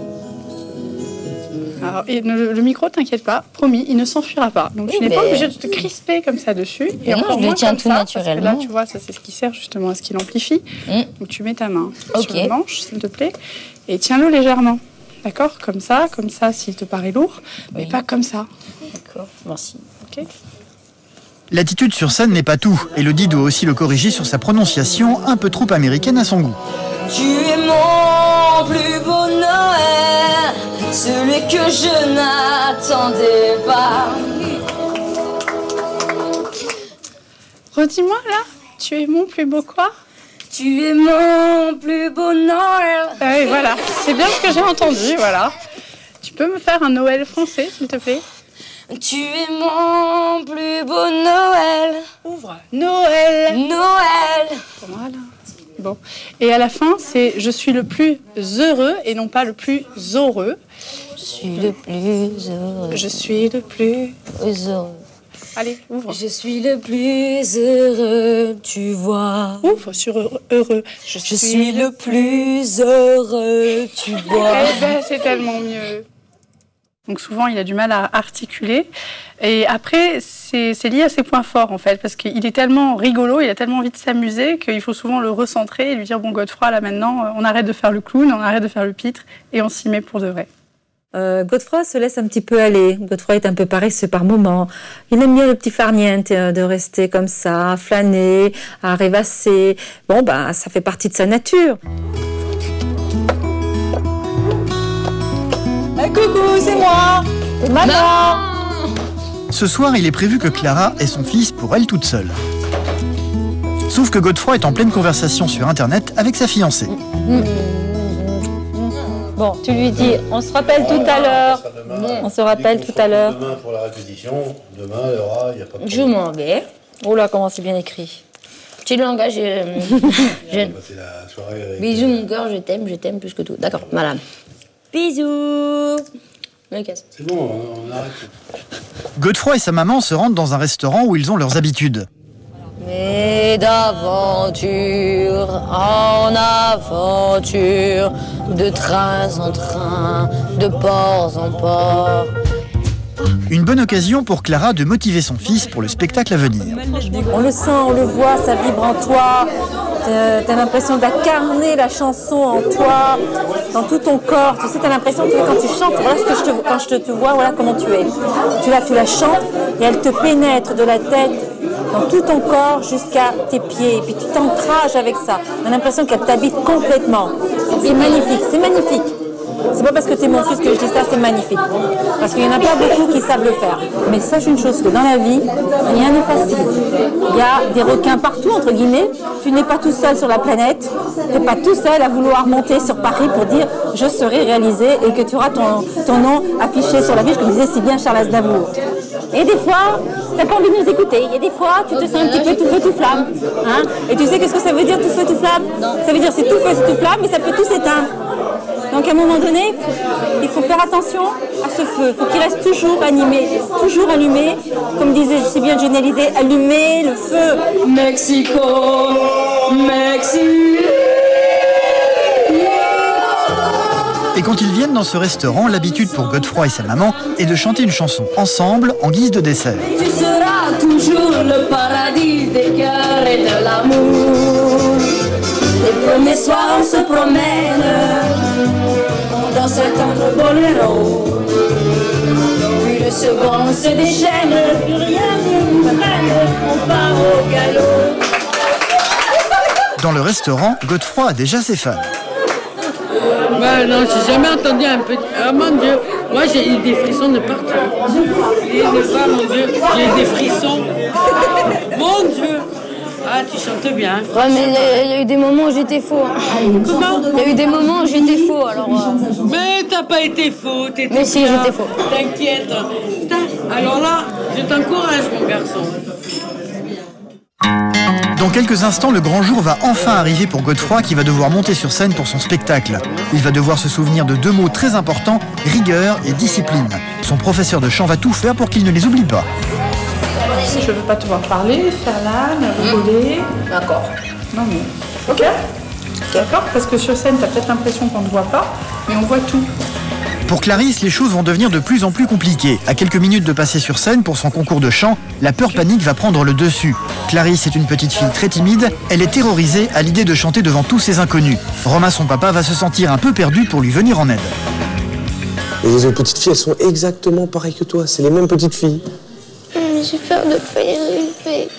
Alors, et le micro, t'inquiète pas, promis, il ne s'enfuira pas. Donc tu n'es pas obligé de te crisper comme ça dessus.
Et non, je le tiens tout naturellement.
Parce que là, tu vois, ça c'est ce qui sert justement à ce qu'il amplifie. Donc tu mets ta main sur le manche, s'il te plaît, et tiens-le légèrement. D'accord? Comme ça, s'il te paraît lourd, mais pas comme ça.
D'accord, merci.
Ok.
L'attitude sur scène n'est pas tout. Élodie doit aussi le corriger sur sa prononciation un peu trop américaine à son goût.
Tu es mon plus beau Noël, celui que je n'attendais pas.
Redis-moi là, tu es mon plus beau quoi?
Tu es mon plus beau Noël.
Oui, voilà, c'est bien ce que j'ai entendu, voilà. Tu peux me faire un Noël français, s'il te plaît?
Tu es mon plus beau Noël.
Ouvre. Noël.
Noël.
Voilà. Bon. Et à la fin, c'est je suis le plus heureux et non pas le plus heureux.
Je suis le plus heureux.
Je suis le plus
heureux.
Allez, ouvre.
Je suis le plus heureux, tu vois.
Ouvre sur heureux.
Je suis le plus heureux, tu vois.
Eh ben, c'est tellement mieux. Donc souvent, il a du mal à articuler. Et après, c'est lié à ses points forts, en fait, parce qu'il est tellement rigolo, il a tellement envie de s'amuser qu'il faut souvent le recentrer et lui dire « Bon, Godefroy, là, maintenant, on arrête de faire le clown, on arrête de faire le pitre, et on s'y met pour de vrai. »
Godefroy se laisse un petit peu aller. Godefroy est un peu paresseux par moments. Il aime bien le petit farniente de rester comme ça, à flâner, à rêvasser. Bon, bah, ça fait partie de sa nature.
Hey, coucou, c'est moi. C'est maman.
Ce soir, il est prévu que Clara ait son fils pour elle toute seule. Sauf que Godefroy est en pleine conversation sur Internet avec sa fiancée.
Bon, tu lui dis, on se rappelle tout à l'heure. On se rappelle tout à l'heure.
Demain pour la répétition, demain il y aura, il n'y a pas de
Je m'en vais.
Oh là, comment c'est bien écrit.
Petit langage.
C'est la soirée avec...
Bisous mon cœur, je t'aime plus que tout. D'accord, madame. Bisous.
C'est bon, on arrête.
Godefroy et sa maman se rendent dans un restaurant où ils ont leurs habitudes.
Mais d'aventure en aventure, de trains en train, de ports en port.
Une bonne occasion pour Clara de motiver son fils pour le spectacle à venir.
On le sent, on le voit, ça vibre en toi. T'as l'impression d'incarner la chanson en toi, dans tout ton corps. Tu sais, t'as l'impression que quand tu chantes, voilà quand je te vois, voilà comment tu es. Tu la chantes et elle te pénètre de la tête dans tout ton corps jusqu'à tes pieds. Et puis tu t'ancrages avec ça. T'as l'impression qu'elle t'habite complètement. C'est magnifique, c'est magnifique. C'est pas parce que t'es mon fils que je dis ça, c'est magnifique. Parce qu'il y en a pas beaucoup qui savent le faire. Mais sache une chose, que dans la vie, rien n'est facile. Il y a des requins partout, entre guillemets. Tu n'es pas tout seul sur la planète. Tu n'es pas tout seul à vouloir monter sur Paris pour dire « je serai réalisé » et que tu auras ton nom affiché sur l'affiche, comme disait si bien Charles Aznavour. Et des fois, tu n'as pas envie de nous écouter. Il y a des fois, tu te sens un petit peu tout feu, tout flamme. Hein, et tu sais qu'est-ce que ça veut dire tout feu, tout flamme? Ça veut dire c'est tout feu, tout flamme, mais ça peut tout s'éteindre. Donc à un moment donné, il faut faire attention à ce feu. Il faut qu'il reste toujours animé, toujours allumé. Comme disait si bien Johnny Hallyday, allumer le feu.
Mexico, Mexico.
Et quand ils viennent dans ce restaurant, l'habitude pour Godefroy et sa maman est de chanter une chanson ensemble en guise de dessert.
Tu seras toujours le paradis des cœurs et de l'amour. Les premiers soirs on se promène dans un tendre boléro. Puis le second se déchaîne, plus rien ne nous freine, on part au galop.
Dans le restaurant, Godefroy a déjà ses fans.
Bah non, j'ai jamais entendu un petit... Oh mon Dieu, moi j'ai eu des frissons de partout. Mon Dieu, j'ai eu des frissons. Mon Dieu. Ah, tu chantes bien.
Ouais, mais il y a eu des moments où j'étais faux.
Comment?
Il y a eu des moments où j'étais faux, alors...
Mais t'as pas été faux, t'étais
Mais si,
bien.
j'étais faux.
T'inquiète. Alors là, je t'encourage, mon garçon.
Dans quelques instants, le grand jour va enfin arriver pour Godefroy qui va devoir monter sur scène pour son spectacle. Il va devoir se souvenir de deux mots très importants, rigueur et discipline. Son professeur de chant va tout faire pour qu'il ne les oublie pas.
Je veux pas te voir parler, faire l'âne, rigoler.
D'accord.
Non mais, ok. D'accord, parce que sur scène, t'as peut-être l'impression qu'on ne voit pas, mais on voit tout.
Pour Clarisse, les choses vont devenir de plus en plus compliquées. À quelques minutes de passer sur scène pour son concours de chant, la peur panique va prendre le dessus. Clarisse est une petite fille très timide, elle est terrorisée à l'idée de chanter devant tous ces inconnus. Romain, son papa, va se sentir un peu perdu pour lui venir en aide.
Les autres petites filles, elles sont exactement pareilles que toi, c'est les mêmes petites filles.
J'ai peur de pas y arriver.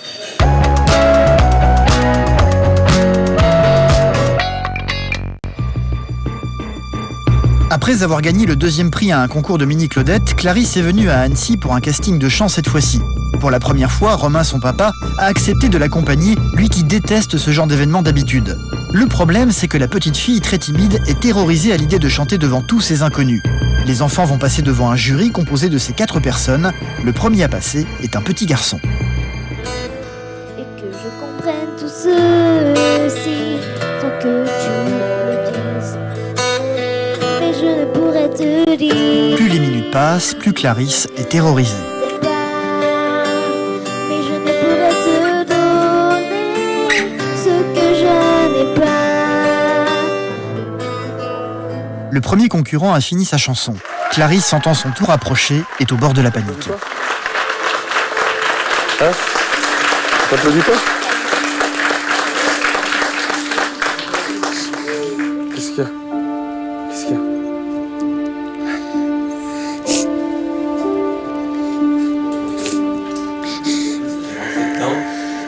Après avoir gagné le deuxième prix à un concours de Mini Claudette, Clarisse est venue à Annecy pour un casting de chant cette fois-ci. Pour la première fois, Romain, son papa, a accepté de l'accompagner, lui qui déteste ce genre d'événement d'habitude. Le problème, c'est que la petite fille, très timide, est terrorisée à l'idée de chanter devant tous ces inconnus. Les enfants vont passer devant un jury composé de ces 4 personnes. Le premier à passer est un petit garçon.
Et que je comprenne tout ceci sans que tu me dises. Mais je ne pourrais te dire.
Plus les minutes passent, plus Clarisse est terrorisée.
Mais je ne pourrais te donner ce que je n'ai pas.
Le premier concurrent a fini sa chanson. Clarisse, sentant son tour approcher, est au bord de la panique.
Hein? T'applaudis pas? Qu'est-ce qu'il y a? Qu'est-ce qu'il y a?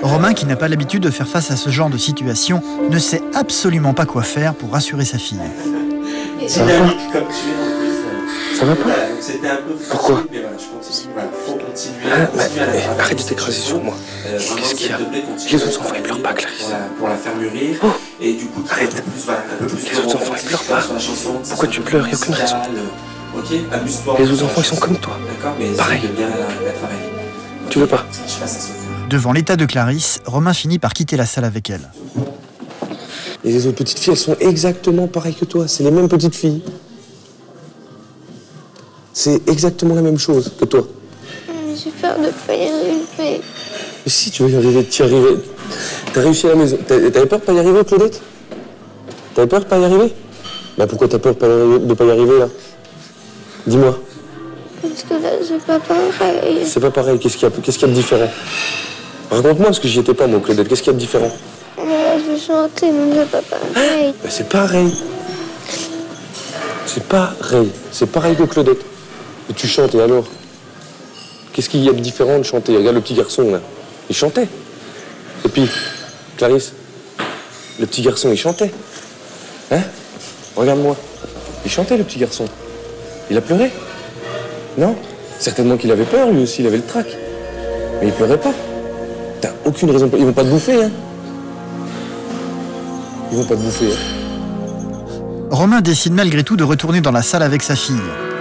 Romain, qui n'a pas l'habitude de faire face à ce genre de situation, ne sait absolument pas quoi faire pour rassurer sa fille.
Ça va pas? Ça va pas? Pourquoi? Arrête de t'écraser sur moi. Qu'est-ce qu'il y a? Les autres enfants ils pleurent pas, Clarisse.
Pour la faire mûrir.
Oh,
et du coup,
arrête. Les autres enfants ils pleurent pas. Pourquoi tu pleures? Il n'y a aucune raison. Les autres enfants ils sont comme toi. Pareil. Tu veux pas?
Devant l'état de Clarisse, Romain finit par quitter la salle avec elle.
Et les autres petites filles, elles sont exactement pareilles que toi. C'est les mêmes petites filles. C'est exactement la même chose que toi.
J'ai peur de pas y arriver.
Mais si, tu vas y arriver, t'y arriver. T'as réussi à la maison. T'avais peur de pas y arriver, Claudette? T'avais peur de pas y arriver? Bah pourquoi t'as peur de pas y arriver, là? Dis-moi.
Parce que là, c'est pas pareil.
C'est pas pareil, qu'est-ce qu'il y a de différent? Raconte-moi, parce que j'y étais pas, moi, Claudette. Qu'est-ce qu'il y a de différent?
Là, je veux chanter, mais c'est pas pareil.
Bah c'est pareil. C'est pareil. C'est pareil que Claudette. Et tu chantes, et alors? Qu'est-ce qu'il y a de différent de chanter? Regarde le petit garçon, là. Il chantait. Et puis, Clarisse, le petit garçon, il chantait. Hein? Regarde-moi. Il chantait, le petit garçon. Il a pleuré? Non? Certainement qu'il avait peur, lui aussi, il avait le trac. Mais il pleurait pas. T'as aucune raison. Ils vont pas te bouffer, hein? Ils vont pas te bouffer, hein?
Romain décide malgré tout de retourner dans la salle avec sa fille.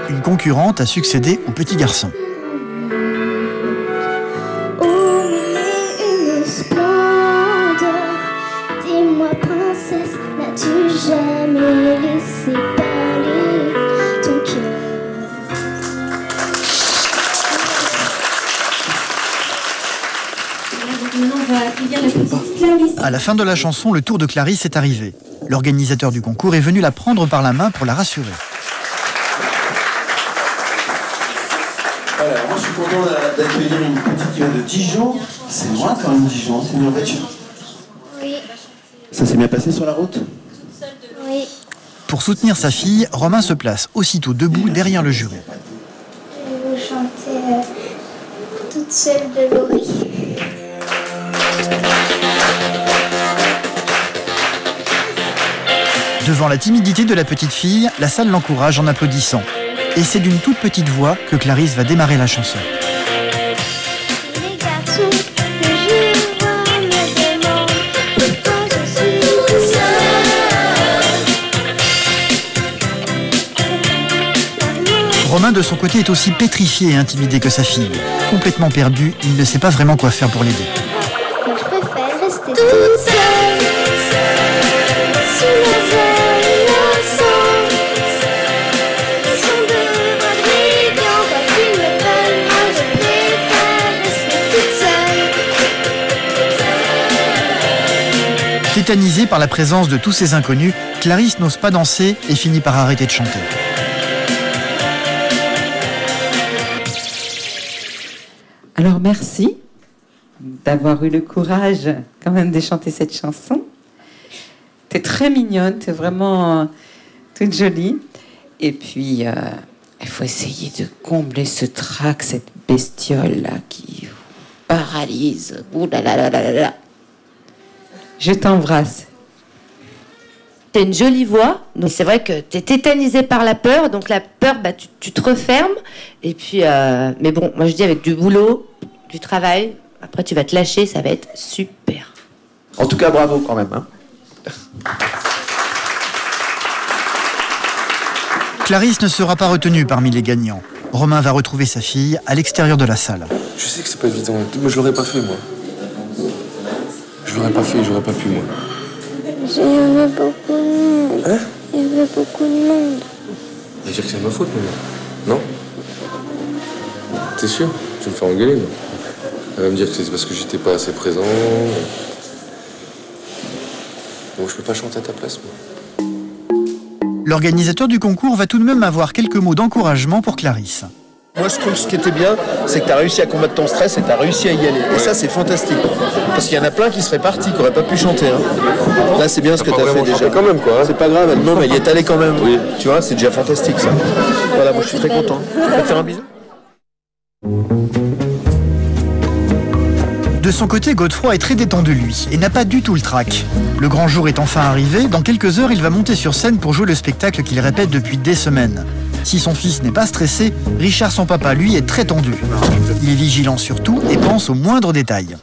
Une concurrente a succédé au petit garçon.
Une splendeur. Dis-moi, princesse, n'as-tu jamais laissé parler ton cœur?
À la fin de la chanson, le tour de Clarisse est arrivé. L'organisateur du concours est venu la prendre par la main pour la rassurer.
Voilà, moi je suis content d'accueillir une petite qui vient de Dijon. C'est loin quand même Dijon, c'est une voiture.
Oui.
Ça s'est bien passé sur la route?
Oui.
Pour soutenir sa fille, Romain se place aussitôt debout derrière le jury.
Je vais vous chanter toute seule de Laurie.
Devant la timidité de la petite fille, la salle l'encourage en applaudissant. Et c'est d'une toute petite voix que Clarisse va démarrer la chanson.
Les garçons que je vois me demandent pourquoi je suis toute seule.
Romain, de son côté, est aussi pétrifié et intimidé que sa fille. Complètement perdu, il ne sait pas vraiment quoi faire pour l'aider.
Je préfère rester toute seule. Sous les ailes innocentes. Sans devoir brillants, quoi qu'ils me veulent, moi je préfère rester toute seule.
Tétanisée par la présence de tous ces inconnus, Clarisse n'ose pas danser et finit par arrêter de chanter.
Alors merci d'avoir eu le courage quand même de chanter cette chanson. T'es très mignonne, t'es vraiment toute jolie. Et puis, il faut essayer de combler ce trac, cette bestiole-là qui vous paralyse. Ouh là là là là là. Je t'embrasse.
T'as une jolie voix, donc c'est vrai que t'es tétanisé par la peur, donc la peur, bah, tu te refermes. Et puis, mais bon, moi je dis avec du boulot, du travail, après tu vas te lâcher, ça va être super.
En tout cas, bravo quand même. Hein.
Clarisse ne sera pas retenue parmi les gagnants. Romain va retrouver sa fille à l'extérieur de la salle.
Je sais que c'est pas évident, mais je l'aurais pas fait, moi. Je l'aurais pas fait, j'aurais pas pu, moi.
Il y avait beaucoup de monde.
Hein?
Il y avait beaucoup de monde.
On va dire que c'est de ma faute, moi. Non? T'es sûr? Tu vas me faire engueuler, moi. Elle va me dire que c'est parce que j'étais pas assez présent. Bon, je peux pas chanter à ta place, moi.
L'organisateur du concours va tout de même avoir quelques mots d'encouragement pour Clarisse.
Moi, je trouve que ce qui était bien, c'est que tu as réussi à combattre ton stress et tu as réussi à y aller. Et ça, c'est fantastique. Parce qu'il y en a plein qui seraient partis, qui n'auraient pas pu chanter. Hein. Là, c'est bien ce que tu as fait déjà.
Quand même, quoi.
C'est pas grave, non, mais il est allé quand même. Oui. Tu vois, c'est déjà fantastique, ça. Voilà, moi, je suis très content. Tu vas te faire un bisou ?
De son côté, Godefroy est très détendu, lui, et n'a pas du tout le trac. Le grand jour est enfin arrivé. Dans quelques heures, il va monter sur scène pour jouer le spectacle qu'il répète depuis des semaines. Si son fils n'est pas stressé, Richard, son papa, lui, est très tendu. Il est vigilant sur tout et pense aux moindres détails.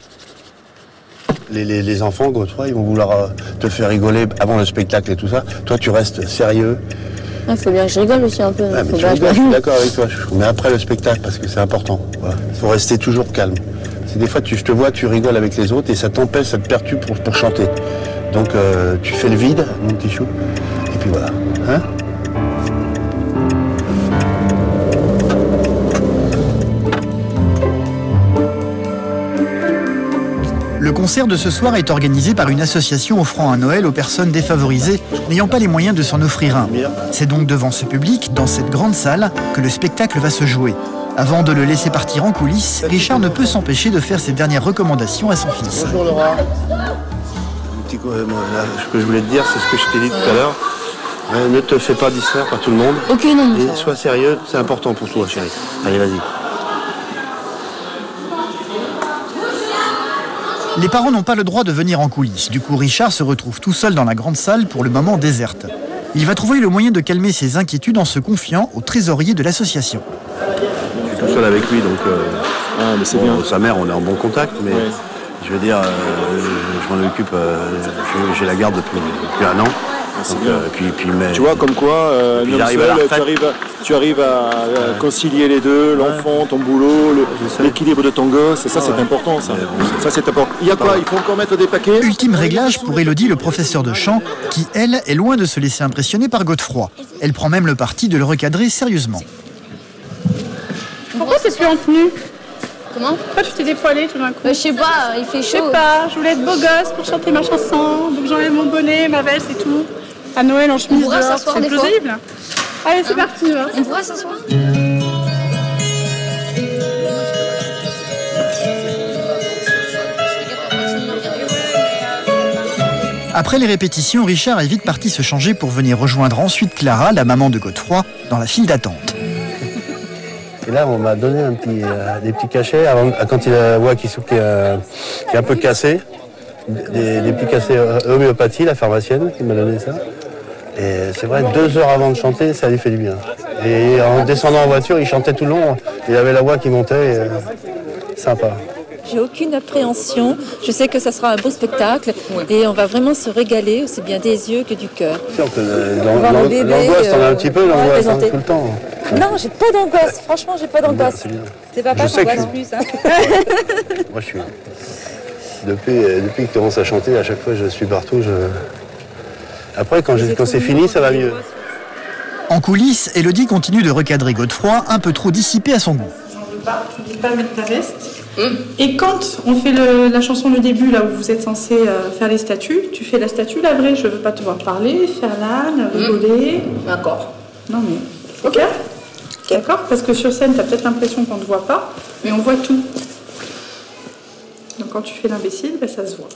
Les enfants, Godefroy, ils vont vouloir te faire rigoler avant le spectacle et tout ça. Toi, tu restes sérieux.
Il faut bien que je rigole aussi un peu.
Ouais, mais tu rigoles, je suis d'accord avec toi. Mais après le spectacle, parce que c'est important. Il faut rester toujours calme. Des fois, je te vois, tu rigoles avec les autres et ça t'empêche, ça te perturbe pour chanter. Donc, tu fais le vide, mon petit chou. Et puis voilà. Hein ?
Le concert de ce soir est organisé par une association offrant un Noël aux personnes défavorisées n'ayant pas les moyens de s'en offrir un. C'est donc devant ce public, dans cette grande salle, que le spectacle va se jouer. Avant de le laisser partir en coulisses, Richard ne peut s'empêcher de faire ses dernières recommandations à son fils.
Bonjour Laura. Ce que je voulais te dire, c'est ce que je t'ai dit tout à l'heure. Ne te fais pas distraire par tout le monde.
Ok, non.
Et sois sérieux, c'est important pour toi, chérie. Allez, vas-y.
Les parents n'ont pas le droit de venir en coulisses. Du coup, Richard se retrouve tout seul dans la grande salle, pour le moment déserte. Il va trouver le moyen de calmer ses inquiétudes en se confiant au trésorier de l'association.
Je suis tout seul avec lui, donc mais c'est bien. Sa mère, on est en bon contact, mais je veux dire, je m'en occupe, j'ai la garde depuis un an. Mais,
tu vois, comme quoi, un homme seul, tu arrives à concilier les deux, l'enfant, ton boulot, l'équilibre de ton gosse, et ça c'est important. Ça c'est important. Il y a quoi ? Il faut encore mettre des paquets ?
Ultime réglage pour Élodie, le professeur de chant, qui, elle, est loin de se laisser impressionner par Godefroy. Elle prend même le parti de le recadrer sérieusement.
Pourquoi c'est plus en tenue ?
Comment ?
Pourquoi tu t'es dépoilé tout d'un coup ?
Je sais pas, il fait chaud.
Je sais pas, je voulais être beau gosse pour chanter ma chanson, donc j'enlève mon bonnet, ma veste et tout. À Noël en chemise dehors, c'est plausible. Allez, c'est parti.
On pourra s'asseoir ?
Après les répétitions, Richard est vite parti se changer pour venir rejoindre ensuite Clara, la maman de Godefroy, dans la file d'attente.
Et là, on m'a donné des petits cachets quand il a la voix qui est un peu cassée. Des petits cachets homéopathie, la pharmacienne qui m'a donné ça. Et c'est vrai, 2 heures avant de chanter, ça lui fait du bien. Et en descendant en voiture, il chantait tout le long. Il avait la voix qui montait. Sympa.
J'ai aucune appréhension. Je sais que ça sera un beau spectacle et on va vraiment se régaler, aussi bien des yeux que du cœur.
L'angoisse, t'en as un petit peu, l'angoisse, tout le temps.
Non, j'ai pas d'angoisse. Franchement, j'ai pas d'angoisse. C'est papa qui angoisse plus. Hein.
Moi, je suis... Depuis que tu commences à chanter, à chaque fois, je suis partout. Après, quand c'est fini, ça va mieux.
En coulisses, Élodie continue de recadrer Godefroy, un peu trop dissipé à son goût.
N'oublie pas de mettre ta veste. Et quand on fait la chanson le début, là où vous êtes censé faire les statues, tu fais la statue, la vraie. Je veux pas te voir parler, faire l'âne, rigoler.
D'accord.
Non mais... Ok. D'accord. Parce que sur scène, tu as peut-être l'impression qu'on ne te voit pas, mais on voit tout. Donc quand tu fais l'imbécile, ça se voit.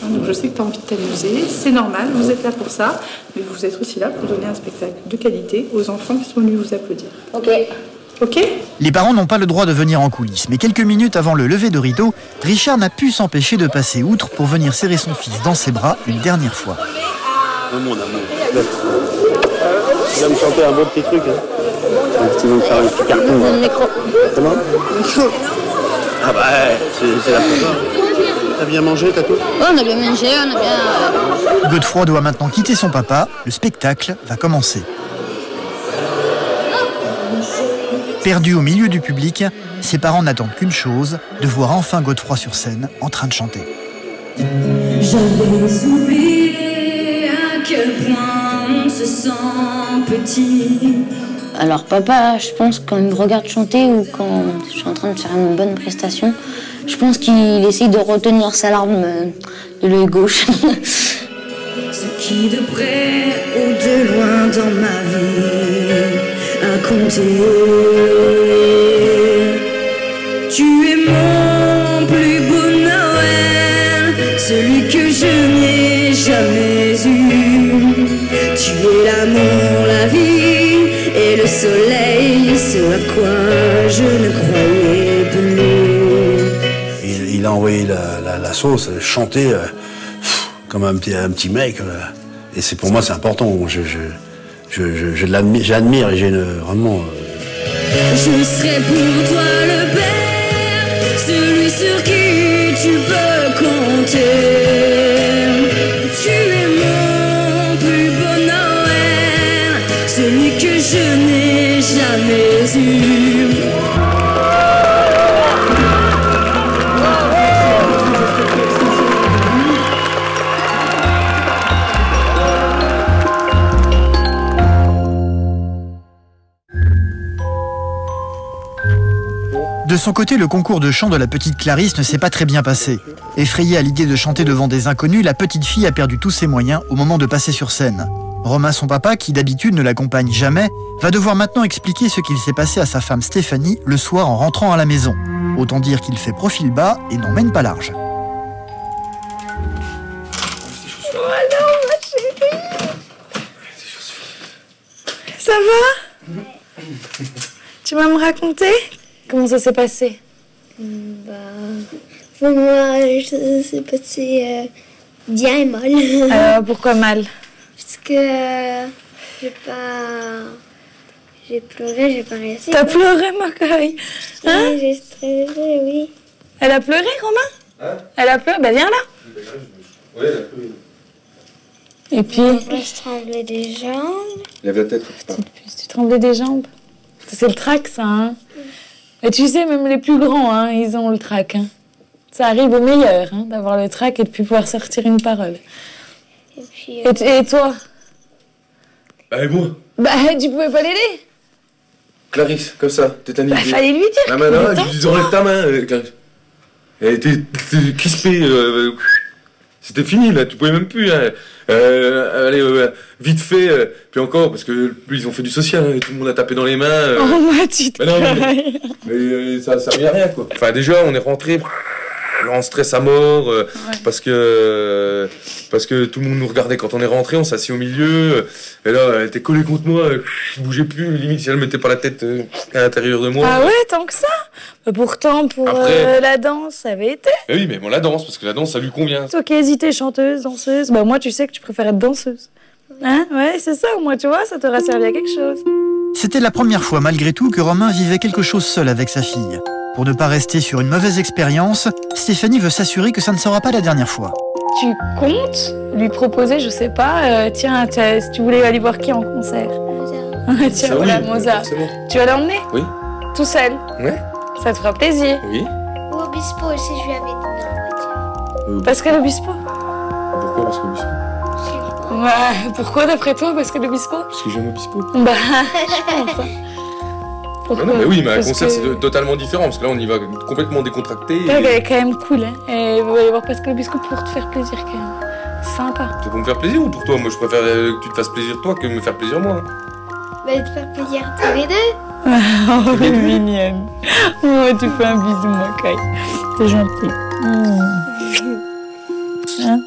Donc je sais que tu as envie de t'amuser, c'est normal, vous êtes là pour ça, mais vous êtes aussi là pour donner un spectacle de qualité aux enfants qui sont venus vous applaudir.
Ok.
Ok ?
Les parents n'ont pas le droit de venir en coulisses, mais quelques minutes avant le lever de rideau, Richard n'a pu s'empêcher de passer outre pour venir serrer son fils dans ses bras une dernière fois.
Mon amour. Tu vas me chanter un beau petit truc. Tu vas me faire un petit carton. Comment ? Ah bah, c'est la première. T'as bien mangé, t'as tout ?
Ouais, on a bien mangé, on a bien...
Godefroy doit maintenant quitter son papa. Le spectacle va commencer. Perdu au milieu du public, ses parents n'attendent qu'une chose, de voir enfin Godefroy sur scène en train de chanter.
J'avais oublié à quel point on se sent petit.
Alors papa, je pense quand il me regarde chanter ou quand je suis en train de faire une bonne prestation, je pense qu'il essaye de retenir sa larme de l'œil gauche.
Ce qui de près ou de loin dans ma vie a compté. Tu es mon plus beau Noël, celui que je n'ai jamais eu. Tu es l'amour, la vie et le soleil, ce à quoi je ne croyais plus.
Il a envoyé la sauce, chanter comme un petit mec. Et c'est pour moi c'est important. J'admire et j'ai vraiment.
Je serai pour toi le père, celui sur qui tu peux compter. Tu es mon plus beau Noël, celui que je n'ai jamais eu.
De son côté, le concours de chant de la petite Clarisse ne s'est pas très bien passé. Effrayée à l'idée de chanter devant des inconnus, la petite fille a perdu tous ses moyens au moment de passer sur scène. Romain, son papa, qui d'habitude ne l'accompagne jamais, va devoir maintenant expliquer ce qu'il s'est passé à sa femme Stéphanie le soir en rentrant à la maison. Autant dire qu'il fait profil bas et n'emmène pas large.
Ça va? Tu vas me raconter? Comment ça s'est passé?
Pour moi, ça s'est passé bien et mal.
Alors, pourquoi mal?
Parce que j'ai pleuré, j'ai pas réussi.
T'as pleuré, ma caille? Hein?
Oui, j'ai stressé, oui.
Elle a pleuré, Romain?
Hein?
Elle a pleuré? Ben viens là.
Oui, elle a pleuré.
Et puis?
Je tremblais des jambes.
Lève la tête.
Tu tremblais des jambes? C'est le trac, ça, hein? Et tu sais, même les plus grands, hein, ils ont le trac. Hein. Ça arrive au meilleur, hein, d'avoir le trac et de plus pouvoir sortir une parole.
Et puis...
Et toi?
Bah, et moi?
Bah, tu pouvais pas l'aider?
Clarisse, comme ça, tétanisée.
Bah, fallait lui dire.
Ah, bah, non, je dis enlève ta main, Clarisse. Elle était crispée. C'était fini, là, tu pouvais même plus. Hein. Allez, vite fait, puis encore, parce que ils ont fait du social, hein, tout le monde a tapé dans les mains.
Oh, ma petite
mais ça servait à rien, quoi. Enfin, déjà, on est rentré en stress à mort, parce que tout le monde nous regardait quand on est rentré, on s'assit au milieu, et là, elle était collée contre moi, je bougeais plus, limite si elle mettait pas la tête à l'intérieur de moi.
Ah ouais, tant que ça? Bah pourtant, pour
après,
la danse, ça avait été.
Eh oui, mais bon, la danse, parce que la danse, ça lui convient.
Toi qui hésitais, chanteuse, danseuse, bah moi, tu sais que tu préfères être danseuse. Hein? Ouais, c'est ça, au moins, tu vois, ça t'aura servi à quelque chose.
C'était la première fois, malgré tout, que Romain vivait quelque chose seul avec sa fille. Pour ne pas rester sur une mauvaise expérience, Stéphanie veut s'assurer que ça ne sera pas la dernière fois.
Tu comptes lui proposer, je sais pas, tiens, si tu voulais aller voir qui en concert? Mozart. Tiens,
ça,
voilà,
oui,
Mozart.
forcément.
Tu vas l'emmener?
Oui.
Tout seul?
Ouais.
Ça te fera plaisir?
Oui.
Ou Obispo aussi, je lui avais dit en voiture.
Pascal Obispo?
Pourquoi Pascal Obispo?
Ouais, pourquoi d'après toi Pascal Obispo?
Parce que j'aime Obispo.
Bah, je pense. Hein.
Pourquoi? Non, mais oui, mais un concert, c'est totalement différent, parce que là, on y va complètement décontracté.
Elle est quand même cool, hein. Et vous allez voir Pascal Obispo pour te faire plaisir, quand même. Sympa.
C'est pour me faire plaisir ou pour toi? Moi, je préfère que tu te fasses plaisir toi que me faire plaisir moi.
Bah, te faire plaisir tous les deux.
Oh, mignonne. Oh, tu fais un bisou, ma caille. C'est gentil. Hein?